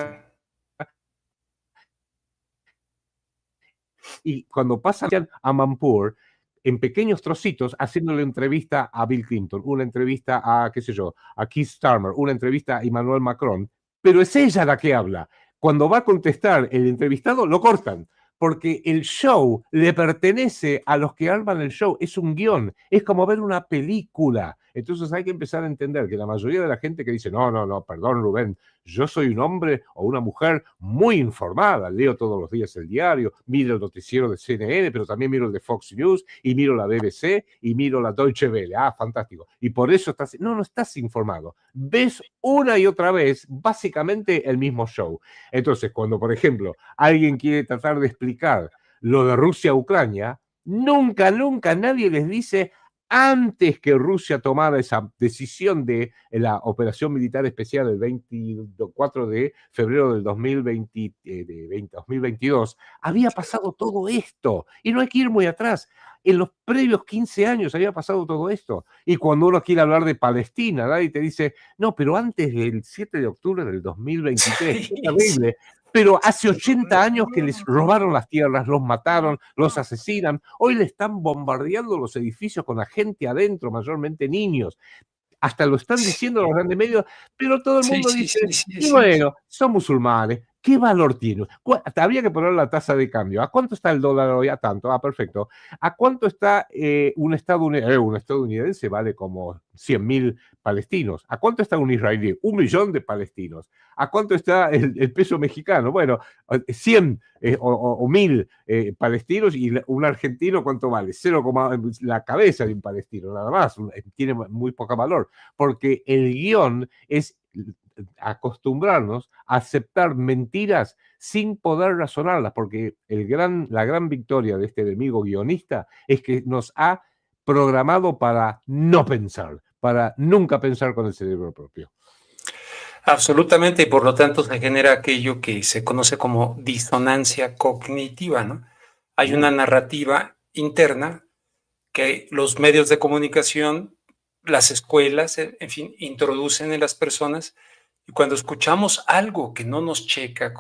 Y cuando pasa Amanpour, en pequeños trocitos, haciéndole entrevista a Bill Clinton, una entrevista a, qué sé yo, a Keith Starmer, una entrevista a Emmanuel Macron, pero es ella la que habla. Cuando va a contestar el entrevistado, lo cortan, porque el show le pertenece a los que arman el show, es un guión, es como ver una película. Entonces hay que empezar a entender que la mayoría de la gente que dice, no, perdón Rubén, yo soy un hombre o una mujer muy informada, leo todos los días el diario, miro el noticiero de CNN, pero también miro el de Fox News, y miro la BBC, y miro la Deutsche Welle. Ah, fantástico. Y por eso estás... No estás informado. Ves una y otra vez básicamente el mismo show. Entonces, cuando, por ejemplo, alguien quiere tratar de explicar lo de Rusia-Ucrania, nunca nadie les dice, antes que Rusia tomara esa decisión de la operación militar especial el 24 de febrero del 2022, había pasado todo esto. Y no hay que ir muy atrás. En los previos 15 años había pasado todo esto. Y cuando uno quiere hablar de Palestina, nadie te dice, no, pero antes del 7 de octubre del 2023, qué terrible. Pero hace 80 años que les robaron las tierras, los mataron, los asesinan. Hoy le están bombardeando los edificios con la gente adentro, mayormente niños. Hasta lo están diciendo los grandes medios, pero todo el mundo dice, y bueno, son musulmanes. ¿Qué valor tiene? Habría que poner la tasa de cambio. ¿A cuánto está el dólar hoy? A tanto. Ah, perfecto. ¿A cuánto está un estadounidense? Vale como 100.000 palestinos. ¿A cuánto está un israelí? 1 millón de palestinos. ¿A cuánto está el peso mexicano? Bueno, 100 o 1.000 palestinos, y un argentino, ¿cuánto vale? 0, la cabeza de un palestino, nada más. Tiene muy poco valor, porque el guión es acostumbrarnos a aceptar mentiras sin poder razonarlas, porque la gran victoria de este enemigo guionista es que nos ha programado para no pensar, para nunca pensar con el cerebro propio. Absolutamente, y por lo tanto se genera aquello que se conoce como disonancia cognitiva, ¿no? Hay una narrativa interna que los medios de comunicación, las escuelas, en fin, introducen en las personas, y cuando escuchamos algo que no nos checa,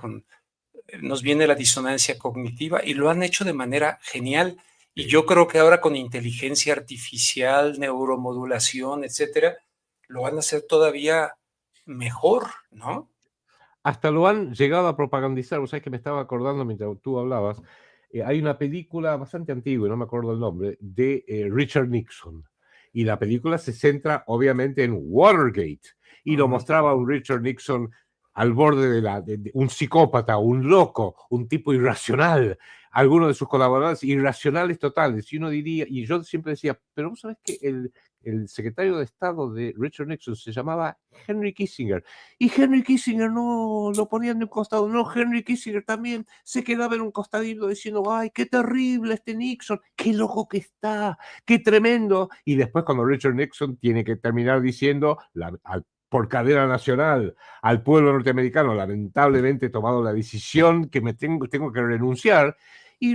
nos viene la disonancia cognitiva, y lo han hecho de manera genial. Y yo creo que ahora con inteligencia artificial, neuromodulación, etcétera, lo van a hacer todavía mejor, ¿no? Hasta lo han llegado a propagandizar. Vos sabés que me estaba acordando mientras tú hablabas. Hay una película bastante antigua, no me acuerdo el nombre, de Richard Nixon. Y la película se centra obviamente en Watergate. Y lo mostraba a un Richard Nixon al borde de un psicópata, un loco, un tipo irracional. Algunos de sus colaboradores irracionales totales. Y uno diría, y yo siempre decía, pero vos sabés que el secretario de Estado de Richard Nixon se llamaba Henry Kissinger. Y Henry Kissinger no lo ponían de un costado. No, Henry Kissinger también se quedaba en un costadito diciendo, ay, qué terrible este Nixon, qué loco que está, qué tremendo. Y después cuando Richard Nixon tiene que terminar diciendo, por cadena nacional, al pueblo norteamericano, lamentablemente he tomado la decisión que tengo que renunciar. Y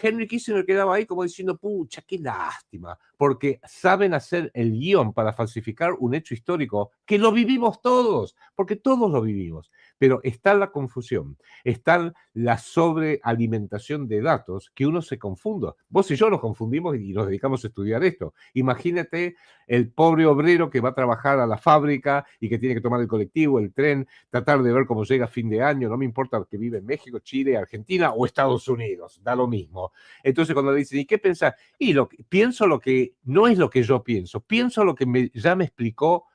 Henry Kissinger quedaba ahí como diciendo, pucha, qué lástima, porque saben hacer el guión para falsificar un hecho histórico que lo vivimos todos, porque todos lo vivimos. Pero está la confusión, está la sobrealimentación de datos que uno se confunda. Vos y yo nos confundimos y nos dedicamos a estudiar esto. Imagínate el pobre obrero que va a trabajar a la fábrica y que tiene que tomar el colectivo, el tren, tratar de ver cómo llega a fin de año, no me importa que vive en México, Chile, Argentina o Estados Unidos, da lo mismo. Entonces cuando le dicen, ¿y qué pensás? Y pienso lo que no es lo que yo pienso lo que ya me explicó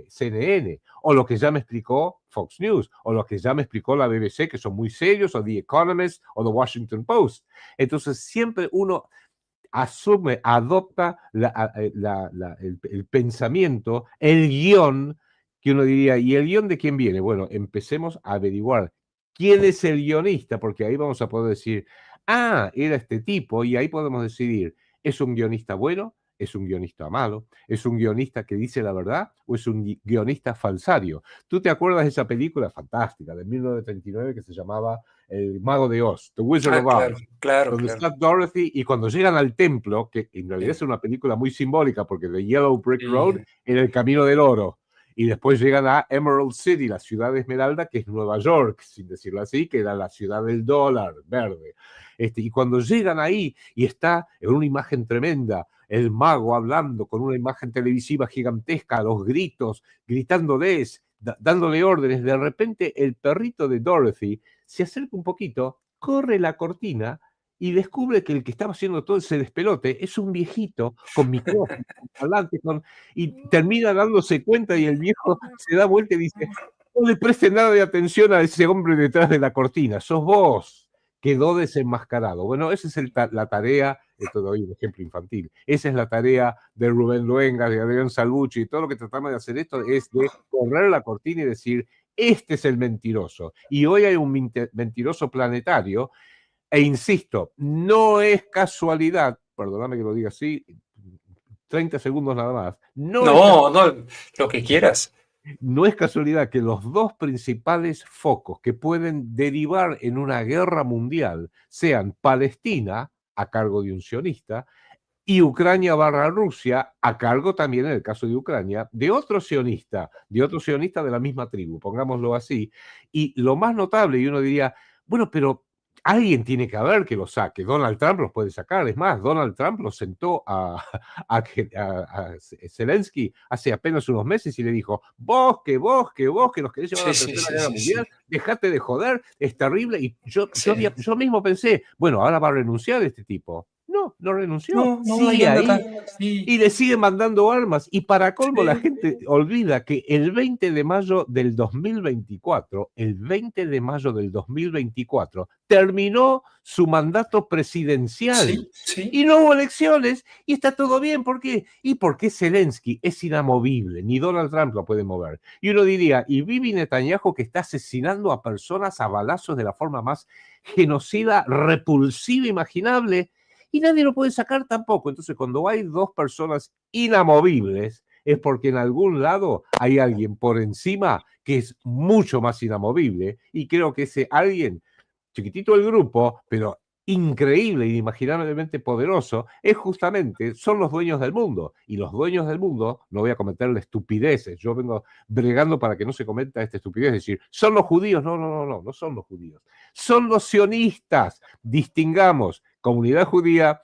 CNN, o lo que ya me explicó Fox News, o lo que ya me explicó la BBC, que son muy serios, o The Economist, o The Washington Post. Entonces siempre uno asume, adopta el pensamiento, el guión, que uno diría, ¿y el guión de quién viene? Bueno, empecemos a averiguar quién es el guionista, porque ahí vamos a poder decir, ah, era este tipo, y ahí podemos decidir, ¿es un guionista bueno? ¿Es un guionista malo? ¿Es un guionista que dice la verdad? ¿O es un guionista falsario? ¿Tú te acuerdas de esa película fantástica de 1939 que se llamaba El Mago de Oz, The Wizard of Oz? Claro. Donde está Dorothy y cuando llegan al templo, que en realidad es una película muy simbólica porque The Yellow Brick Road era el camino del oro. Y después llegan a Emerald City, la ciudad de Esmeralda, que es Nueva York, sin decirlo así, que era la ciudad del dólar verde. Y cuando llegan ahí y está en una imagen tremenda, el mago hablando con una imagen televisiva gigantesca, a los gritos, gritándoles, dándole órdenes, de repente el perrito de Dorothy se acerca un poquito, corre la cortina y descubre que el que estaba haciendo todo ese despelote es un viejito con micrófono, con parlante, y termina dándose cuenta y el viejo se da vuelta y dice, no le preste nada de atención a ese hombre detrás de la cortina, sos vos. Quedó desenmascarado. Bueno, esa es la tarea, esto doy un ejemplo infantil, esa es la tarea de Rubén Luengas, de Adrián Salvucci, y todo lo que tratamos de hacer esto es de correr la cortina y decir, este es el mentiroso. Y hoy hay un mentiroso planetario, e insisto, no es casualidad, perdóname que lo diga así, 30 segundos nada más, No, lo que quieras. No es casualidad que los dos principales focos que pueden derivar en una guerra mundial sean Palestina, a cargo de un sionista, y Ucrania / Rusia, a cargo también, en el caso de Ucrania, de otro sionista de la misma tribu, pongámoslo así. Y lo más notable, y uno diría, bueno, pero alguien tiene que haber que lo saque. Donald Trump los puede sacar. Es más, Donald Trump lo sentó a Zelensky hace apenas unos meses y le dijo, vos que nos querés llevar a la Tercera Guerra Mundial, dejate de joder, es terrible. Y yo mismo pensé, bueno, ahora va a renunciar este tipo. No renunció. Sigue ahí. Y le siguen mandando armas. Y para colmo, la gente olvida que el 20 de mayo del 2024, terminó su mandato presidencial. Y no hubo elecciones y está todo bien. ¿Por qué? Y porque Zelensky es inamovible. Ni Donald Trump lo puede mover. Y uno diría, y Bibi Netanyahu, que está asesinando a personas a balazos de la forma más genocida, repulsiva, imaginable, y nadie lo puede sacar tampoco. Entonces, cuando hay dos personas inamovibles, es porque en algún lado hay alguien por encima que es mucho más inamovible, y creo que ese alguien, chiquitito el grupo, pero increíble e inimaginablemente poderoso, son los dueños del mundo. Y los dueños del mundo, no voy a cometerle estupideces, yo vengo bregando para que no se cometa esta estupidez, es decir, son los judíos, no son los judíos, son los sionistas. Distingamos comunidad judía,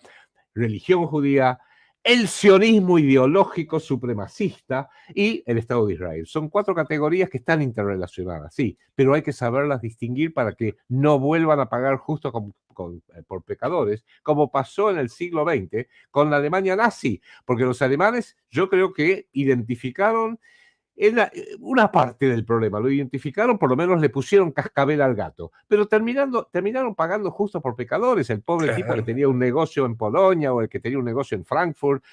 religión judía, el sionismo ideológico supremacista y el Estado de Israel. Son 4 categorías que están interrelacionadas, sí, pero hay que saberlas distinguir para que no vuelvan a pagar justo por pecadores, como pasó en el siglo XX con la Alemania nazi, porque los alemanes yo creo que identificaron una parte del problema, lo identificaron, por lo menos le pusieron cascabel al gato, pero terminaron pagando justo por pecadores, el pobre tipo que Claro. tenía un negocio en Polonia o el que tenía un negocio en Frankfurt,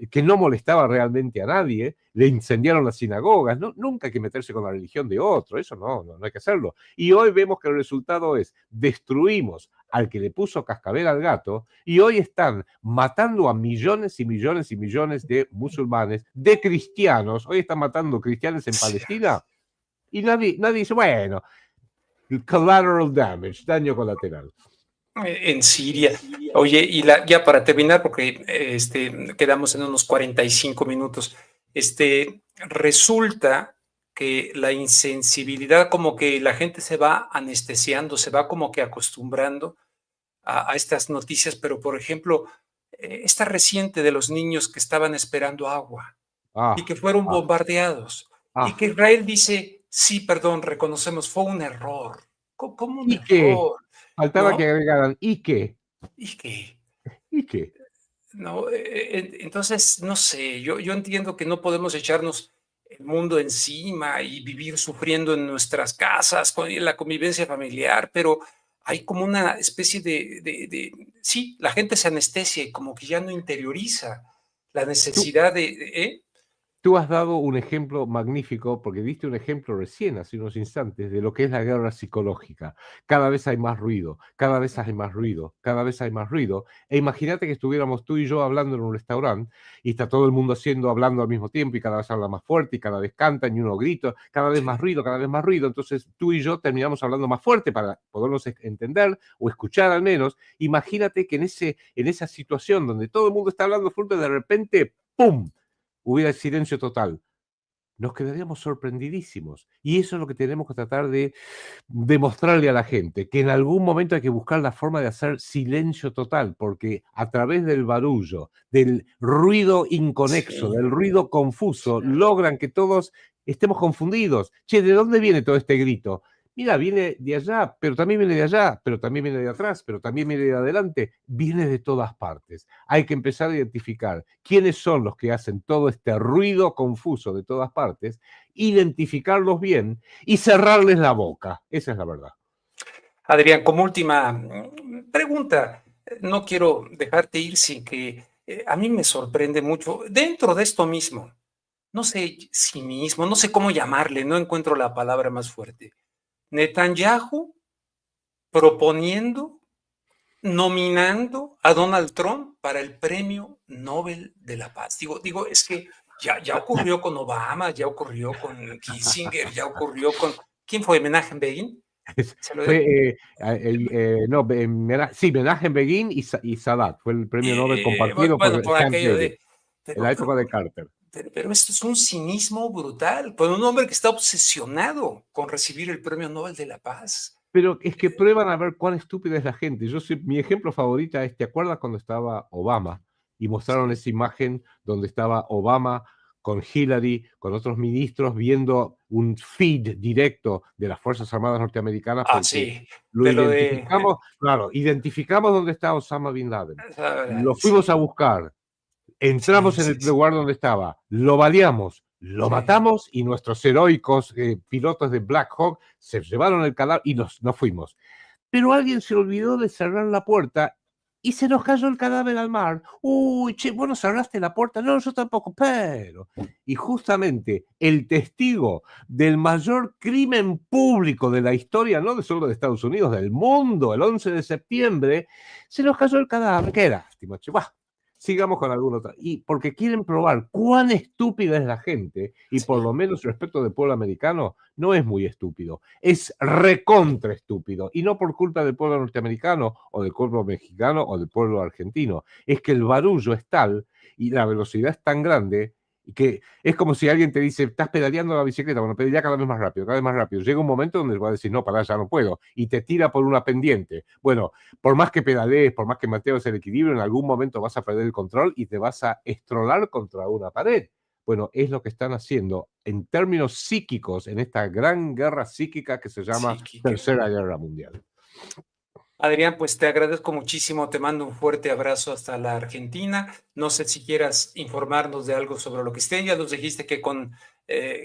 que no molestaba realmente a nadie, le incendiaron las sinagogas, no, nunca hay que meterse con la religión de otro, eso no hay que hacerlo. Y hoy vemos que el resultado es, destruimos al que le puso cascabel al gato, y hoy están matando a millones y millones y millones de musulmanes, de cristianos, hoy están matando cristianos en Sí. Palestina, y nadie dice, bueno, collateral damage, daño colateral. En Siria. Oye, y ya para terminar, porque quedamos en unos 45 minutos, resulta que la insensibilidad, como que la gente se va anestesiando, se va como que acostumbrando a estas noticias, pero por ejemplo, esta reciente de los niños que estaban esperando agua y Ah, que fueron ah, bombardeados y ah. que Israel dice, sí, perdón, reconocemos, fue un error. ¿Cómo un ¿Y qué? error? Faltaba que ¿No? agregaran, ¿y qué? ¿Y qué? ¿Y qué? No, entonces, no sé, yo entiendo que no podemos echarnos el mundo encima y vivir sufriendo en nuestras casas con la convivencia familiar, pero hay como una especie sí, la gente se anestesia y como que ya no interioriza la Tú, necesidad ¿eh? Tú has dado un ejemplo magnífico, porque diste un ejemplo recién, hace unos instantes, de lo que es la guerra psicológica. Cada vez hay más ruido, cada vez hay más ruido, cada vez hay más ruido. E imagínate que estuviéramos tú y yo hablando en un restaurante y está todo el mundo hablando al mismo tiempo y cada vez habla más fuerte y cada vez cantan y uno grita, cada vez más Sí, ruido, cada vez más ruido. Entonces tú y yo terminamos hablando más fuerte para podernos entender o escuchar al menos. Imagínate que en esa situación donde todo el mundo está hablando fuerte, de repente, ¡pum!, hubiera silencio total, nos quedaríamos sorprendidísimos. Y eso es lo que tenemos que tratar de demostrarle a la gente, que en algún momento hay que buscar la forma de hacer silencio total, porque a través del barullo, del ruido inconexo, sí, del ruido confuso, logran que todos estemos confundidos. Che, ¿de dónde viene todo este grito? Mira, viene de allá, pero también viene de allá, pero también viene de atrás, pero también viene de adelante, viene de todas partes. Hay que empezar a identificar quiénes son los que hacen todo este ruido confuso de todas partes, identificarlos bien y cerrarles la boca. Esa es la verdad. Adrián, como última pregunta, no quiero dejarte ir sin que a mí me sorprende mucho dentro de esto mismo. No sé si mismo, no sé cómo llamarle, no encuentro la palabra más fuerte. Netanyahu proponiendo, nominando a Donald Trump para el Premio Nobel de la Paz. Digo, es que ya ocurrió con Obama, ya ocurrió con Kissinger, ya ocurrió con... ¿Quién fue? ¿Menachem Begin? ¿Se lo de? Fue, no, sí, Menachem Begin y Sadat. Fue el premio Nobel compartido Bueno, por por Camp aquello David de... en Pero, la pero, época de Carter. pero esto es un cinismo brutal, con un hombre que está obsesionado con recibir el Premio Nobel de la Paz. Pero es que prueban a ver cuán estúpida es la gente. Mi ejemplo favorito es, ¿te acuerdas cuando estaba Obama? Y mostraron Sí. esa imagen donde estaba Obama con Hillary, con otros ministros, viendo un feed directo de las Fuerzas Armadas norteamericanas, Ah, porque sí, lo de lo de... identificamos, claro, identificamos dónde está Osama Bin Laden. Lo fuimos a Sí, buscar, sí, entramos en el sí, sí, lugar donde estaba, lo baleamos, lo sí. matamos y nuestros heroicos pilotos de Black Hawk se llevaron el cadáver y nos fuimos. Pero alguien se olvidó de cerrar la puerta y se nos cayó el cadáver al mar. Uy, che, vos no cerraste la puerta. No, yo tampoco, pero... Y justamente el testigo del mayor crimen público de la historia, no de solo de Estados Unidos, del mundo, el 11 de septiembre, se nos cayó el cadáver. Qué lástima, che. Bah, sigamos con algún otro. Y porque quieren probar cuán estúpida es la gente, y por Sí. lo menos respecto del pueblo americano, no es muy estúpido, es recontra estúpido. Y no por culpa del pueblo norteamericano, o del pueblo mexicano, o del pueblo argentino. Es que el barullo es tal, y la velocidad es tan grande, y que es como si alguien te dice, estás pedaleando la bicicleta, bueno, pedalea cada vez más rápido, cada vez más rápido. Llega un momento donde va a decir, no, pará, ya no puedo, y te tira por una pendiente. Bueno, por más que pedalees, por más que mantengas el equilibrio, en algún momento vas a perder el control y te vas a estrolar contra una pared. Bueno, es lo que están haciendo en términos psíquicos en esta gran guerra psíquica que se llama Psíquica. Tercera Guerra Mundial. Adrián, pues te agradezco muchísimo, te mando un fuerte abrazo hasta la Argentina. No sé si quieras informarnos de algo sobre lo que estén. Ya nos dijiste que con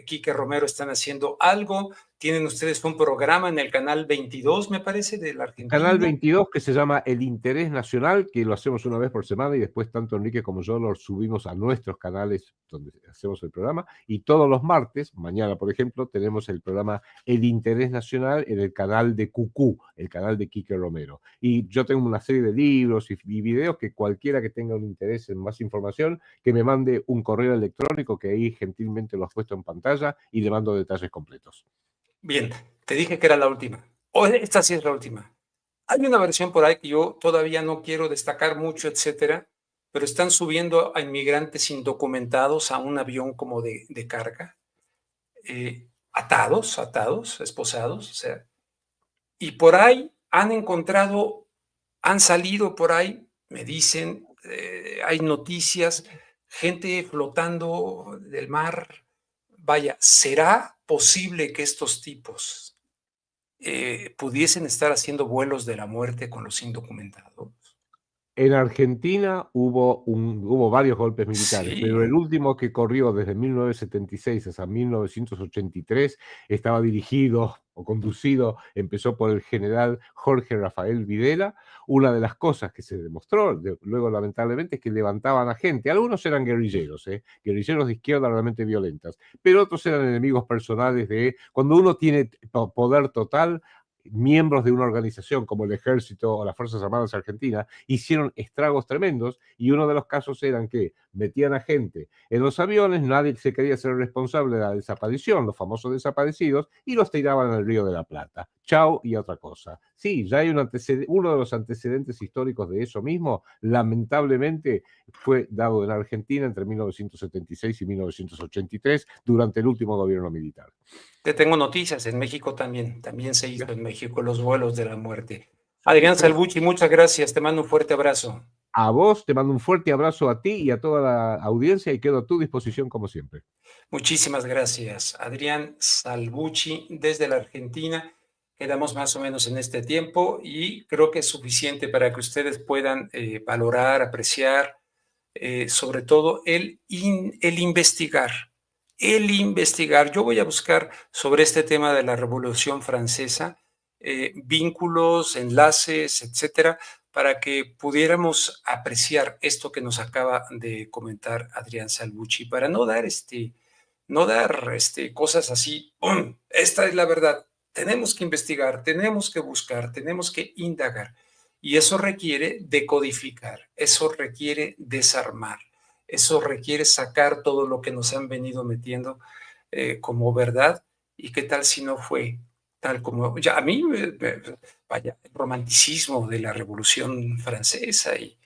Quique Romero están haciendo algo. Tienen ustedes un programa en el canal 22, me parece, de la Canal Argentina. 22 que se llama El Interés Nacional, que lo hacemos una vez por semana y después tanto Enrique como yo lo subimos a nuestros canales donde hacemos el programa. Y todos los martes, mañana por ejemplo, tenemos el programa El Interés Nacional en el canal de Cucú, el canal de Quique Romero. Y yo tengo una serie de libros y videos que cualquiera que tenga un interés en más información, que me mande un correo electrónico que ahí gentilmente lo has puesto en pantalla y le mando detalles completos. Bien, te dije que era la última. O esta sí es la última. Hay una versión por ahí que yo todavía no quiero destacar mucho, etcétera, pero están subiendo a inmigrantes indocumentados a un avión como de carga, atados, esposados, o sea, y por ahí han salido por ahí, me dicen, hay noticias, gente flotando del mar. Vaya, ¿será posible que estos tipos pudiesen estar haciendo vuelos de la muerte con los indocumentados? En Argentina hubo varios golpes militares, Sí, pero el último que corrió desde 1976 hasta 1983 estaba dirigido o conducido, empezó por el general Jorge Rafael Videla. Una de las cosas que se demostró luego, lamentablemente, es que levantaban a gente. Algunos eran guerrilleros, guerrilleros de izquierda realmente violentas, pero otros eran enemigos personales de... Cuando uno tiene poder total, miembros de una organización como el Ejército o las Fuerzas Armadas Argentinas hicieron estragos tremendos, y uno de los casos eran que metían a gente en los aviones, nadie se quería ser responsable de la desaparición, los famosos desaparecidos, y los tiraban al Río de la Plata. Chau y otra cosa. Sí, ya hay uno de los antecedentes históricos de eso mismo, lamentablemente fue dado en Argentina entre 1976 y 1983 durante el último gobierno militar. te tengo noticias, en México también se hizo Ya. en México los vuelos de la muerte. Adrián Pero Salvucci, muchas gracias, te mando un fuerte abrazo. a vos te mando un fuerte abrazo a ti y a toda la audiencia y quedo a tu disposición como siempre. Muchísimas gracias, Adrián Salvucci, desde la Argentina. Quedamos más o menos en este tiempo y creo que es suficiente para que ustedes puedan valorar, apreciar, sobre todo el investigar. El investigar. Yo voy a buscar sobre este tema de la Revolución Francesa vínculos, enlaces, etcétera, para que pudiéramos apreciar esto que nos acaba de comentar Adrián Salvucci, para no dar cosas así, ¡pum! Esta es la verdad. Tenemos que investigar, tenemos que buscar, tenemos que indagar. Y eso requiere decodificar, eso requiere desarmar, eso requiere sacar todo lo que nos han venido metiendo como verdad. ¿Y qué tal si no fue tal como... Ya, a mí, vaya, el romanticismo de la Revolución Francesa y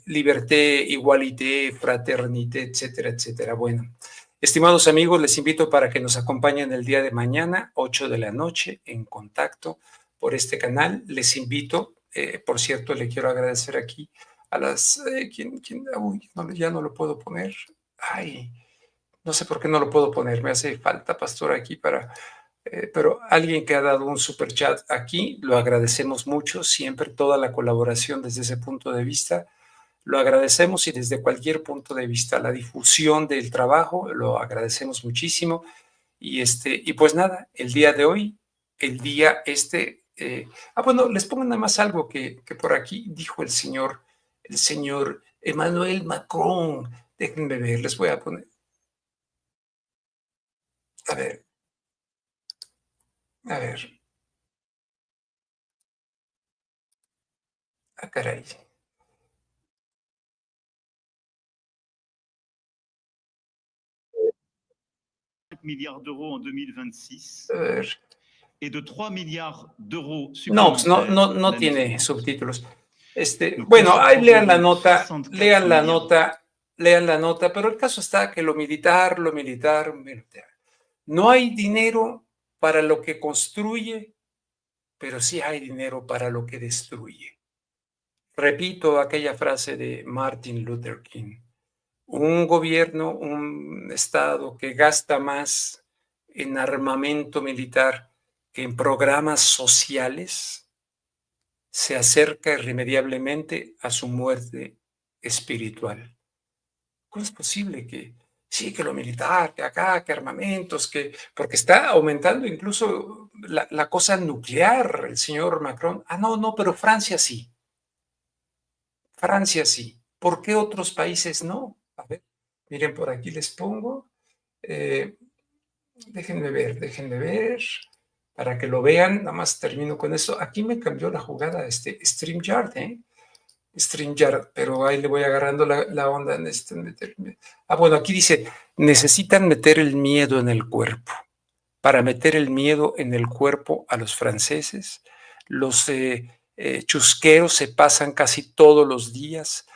liberté, igualité, fraternité, etcétera, etcétera. Bueno, estimados amigos, les invito para que nos acompañen el día de mañana, 8 de la noche, en Contacto por este canal. Les invito, por cierto, le quiero agradecer aquí a las... uy, no, ya no lo puedo poner. Ay, no sé por qué no lo puedo poner. Me hace falta, pastor, aquí para... pero alguien que ha dado un super chat aquí, lo agradecemos mucho, siempre toda la colaboración desde ese punto de vista, lo agradecemos y desde cualquier punto de vista, la difusión del trabajo, lo agradecemos muchísimo. Y pues nada, el día de hoy, el día bueno, les pongo nada más algo que por aquí dijo el señor Emmanuel Macron. Déjenme ver, les voy a poner. A ver, a ver. Ah, caray. Milliards d'euros en 2026 A ver. et de 3 milliards d'euros No, pues supplémentaires no l'année tiene suivante. subtítulos. Nous Bueno, ahí lean la concentrerons nota, 64 milliards. lean la nota, pero el caso está que lo militar. No hay dinero para lo que construye, pero sí hay dinero para lo que destruye. Repito aquella frase de Martin Luther King. Un gobierno, un estado que gasta más en armamento militar que en programas sociales, se acerca irremediablemente a su muerte espiritual. ¿Cómo es posible que sí, que lo militar, que acá, que armamentos, porque está aumentando incluso la cosa nuclear, el señor Macron? Ah, no, pero Francia sí. Francia sí. ¿Por qué otros países no? A ver, miren, por aquí les pongo. Eh, déjenme ver, para que lo vean. Nada más termino con eso. Aquí me cambió la jugada StreamYard, ¿eh? StreamYard, pero ahí le voy agarrando la onda. Necesitan meterme. Bueno, aquí dice, necesitan meter el miedo en el cuerpo. Para meter el miedo en el cuerpo a los franceses, los chusqueros se pasan casi todos los días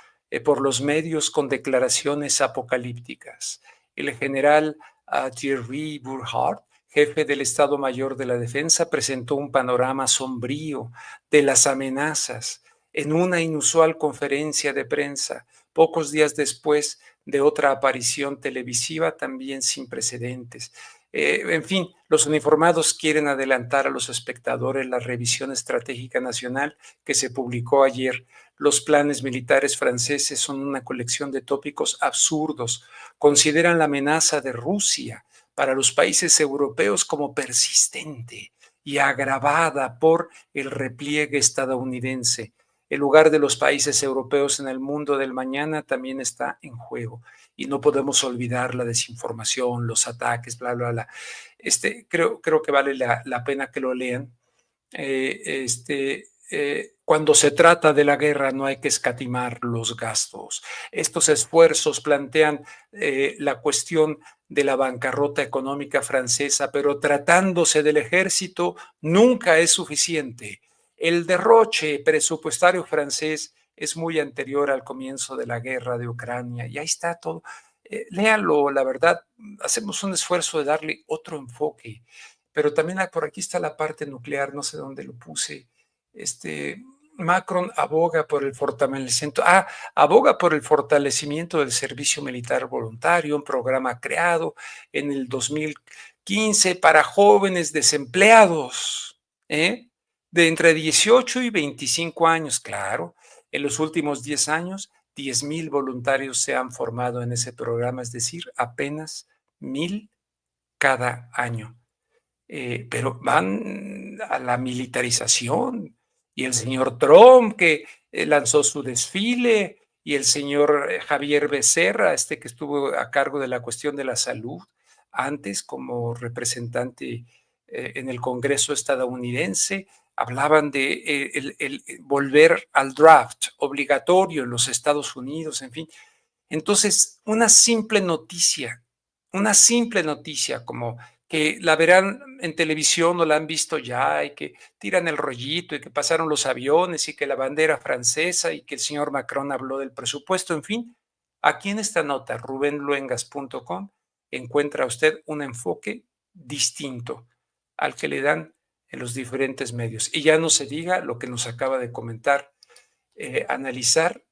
por los medios con declaraciones apocalípticas. El general Thierry Burkhardt, jefe del Estado Mayor de la Defensa, presentó un panorama sombrío de las amenazas en una inusual conferencia de prensa, pocos días después de otra aparición televisiva también sin precedentes. En fin, los uniformados quieren adelantar a los espectadores la revisión estratégica nacional que se publicó ayer. Los planes militares franceses son una colección de tópicos absurdos. Consideran la amenaza de Rusia para los países europeos como persistente y agravada por el repliegue estadounidense. El lugar de los países europeos en el mundo del mañana también está en juego. Y no podemos olvidar la desinformación, los ataques, bla, bla, bla. Creo que vale la pena que lo lean. Cuando se trata de la guerra no hay que escatimar los gastos. Estos esfuerzos plantean la cuestión de la bancarrota económica francesa, pero tratándose del ejército nunca es suficiente. El derroche presupuestario francés es muy anterior al comienzo de la guerra de Ucrania y ahí está todo. Léanlo, la verdad, hacemos un esfuerzo de darle otro enfoque, pero también por aquí está la parte nuclear, no sé dónde lo puse. Macron aboga por el fortalecimiento del servicio militar voluntario, un programa creado en el 2015 para jóvenes desempleados, de entre 18 y 25 años, claro. En los últimos 10 años, 10,000 voluntarios se han formado en ese programa, es decir, apenas 1,000 cada año. Pero van a la militarización. Y el señor Trump, que lanzó su desfile, y el señor Javier Becerra, que estuvo a cargo de la cuestión de la salud, antes como representante en el Congreso estadounidense, hablaban de el volver al draft obligatorio en los Estados Unidos, en fin. Entonces, una simple noticia como que la verán en televisión o la han visto ya y que tiran el rollito y que pasaron los aviones y que la bandera francesa y que el señor Macron habló del presupuesto, en fin, aquí en esta nota, rubenluengas.com, encuentra usted un enfoque distinto al que le dan en los diferentes medios. Y ya no se diga lo que nos acaba de comentar, analizar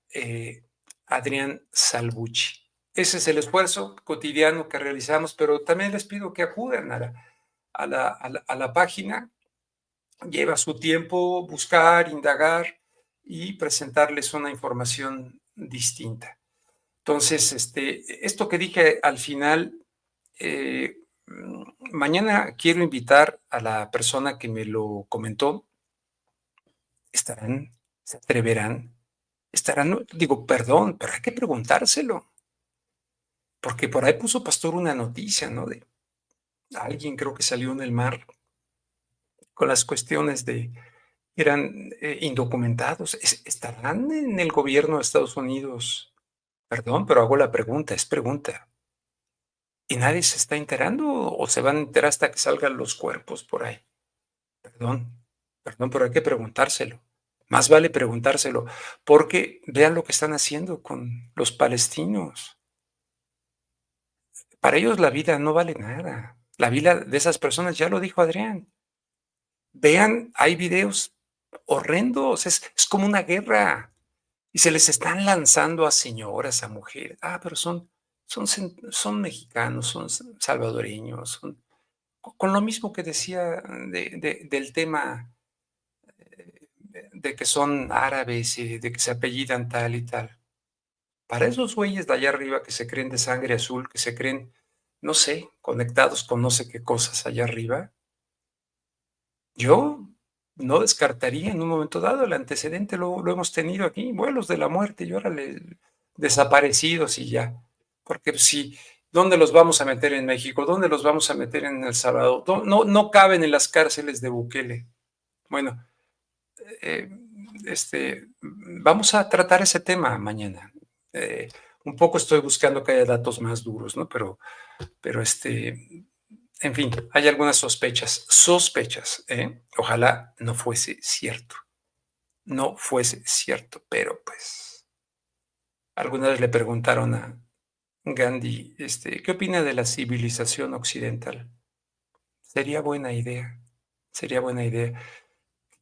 Adrián Salvucci. Ese es el esfuerzo cotidiano que realizamos, pero también les pido que acudan a la página. Lleva su tiempo buscar, indagar y presentarles una información distinta. Entonces, esto que dije al final, mañana quiero invitar a la persona que me lo comentó. ¿Estarán? ¿Se atreverán? ¿Estarán? Digo, perdón, pero hay que preguntárselo. Porque por ahí puso Pastor una noticia, ¿no? De alguien creo que salió en el mar con las cuestiones de, eran indocumentados. ¿Estarán en el gobierno de Estados Unidos? Perdón, pero hago la pregunta, es pregunta. ¿Y nadie se está enterando o se van a enterar hasta que salgan los cuerpos por ahí? Perdón, pero hay que preguntárselo. Más vale preguntárselo, porque vean lo que están haciendo con los palestinos. Para ellos la vida no vale nada. La vida de esas personas, ya lo dijo Adrián. Vean, hay videos horrendos, es como una guerra. Y se les están lanzando a señoras, a mujeres. Pero son mexicanos, son salvadoreños, son con lo mismo que decía del tema de que son árabes y de que se apellidan tal y tal. Para esos güeyes de allá arriba que se creen de sangre azul, que se creen, no sé, conectados con no sé qué cosas allá arriba, yo no descartaría en un momento dado el antecedente, lo hemos tenido aquí, vuelos de la muerte y órale, desaparecidos y ya. Porque si, ¿dónde los vamos a meter en México? ¿Dónde los vamos a meter en El Salvador? No caben en las cárceles de Bukele. Bueno, eh, vamos a tratar ese tema mañana. Un poco estoy buscando que haya datos más duros, ¿no? Pero en fin, hay algunas sospechas, ¿eh? Ojalá no fuese cierto, pero pues, alguna vez le preguntaron a Gandhi, ¿qué opina de la civilización occidental? Sería buena idea.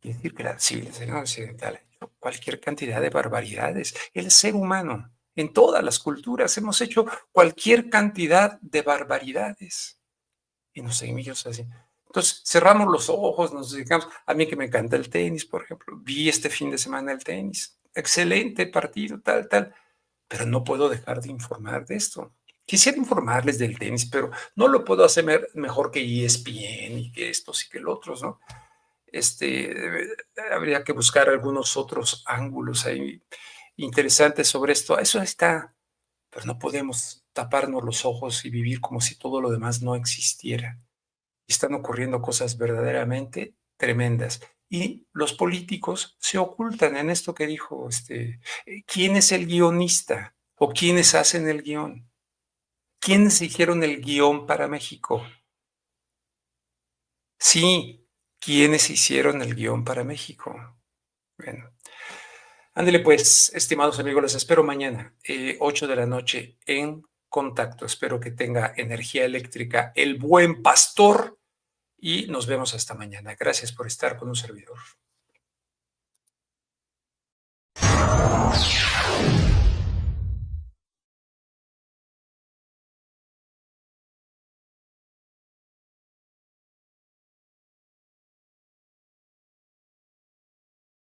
Quiere decir que la civilización occidental ha hecho cualquier cantidad de barbaridades. El ser humano, en todas las culturas, hemos hecho cualquier cantidad de barbaridades. Y nos seguimos así. Entonces, cerramos los ojos, nos dedicamos. A mí que me encanta el tenis, por ejemplo. Vi este fin de semana el tenis. Excelente partido, tal. Pero no puedo dejar de informar de esto. Quisiera informarles del tenis, pero no lo puedo hacer mejor que ESPN y que estos y que el otros, ¿no? Habría que buscar algunos otros ángulos ahí interesantes sobre esto. Eso está, pero no podemos taparnos los ojos y vivir como si todo lo demás no existiera. Están ocurriendo cosas verdaderamente tremendas. Y los políticos se ocultan en esto que dijo, ¿quién es el guionista? ¿O quiénes hacen el guión? ¿Quiénes hicieron el guión para México? Sí, ¿quiénes hicieron el guión para México? Bueno, ándele pues, estimados amigos, les espero mañana, 8 de la noche en Contacto. Espero que tenga energía eléctrica el buen pastor y nos vemos hasta mañana. Gracias por estar con un servidor.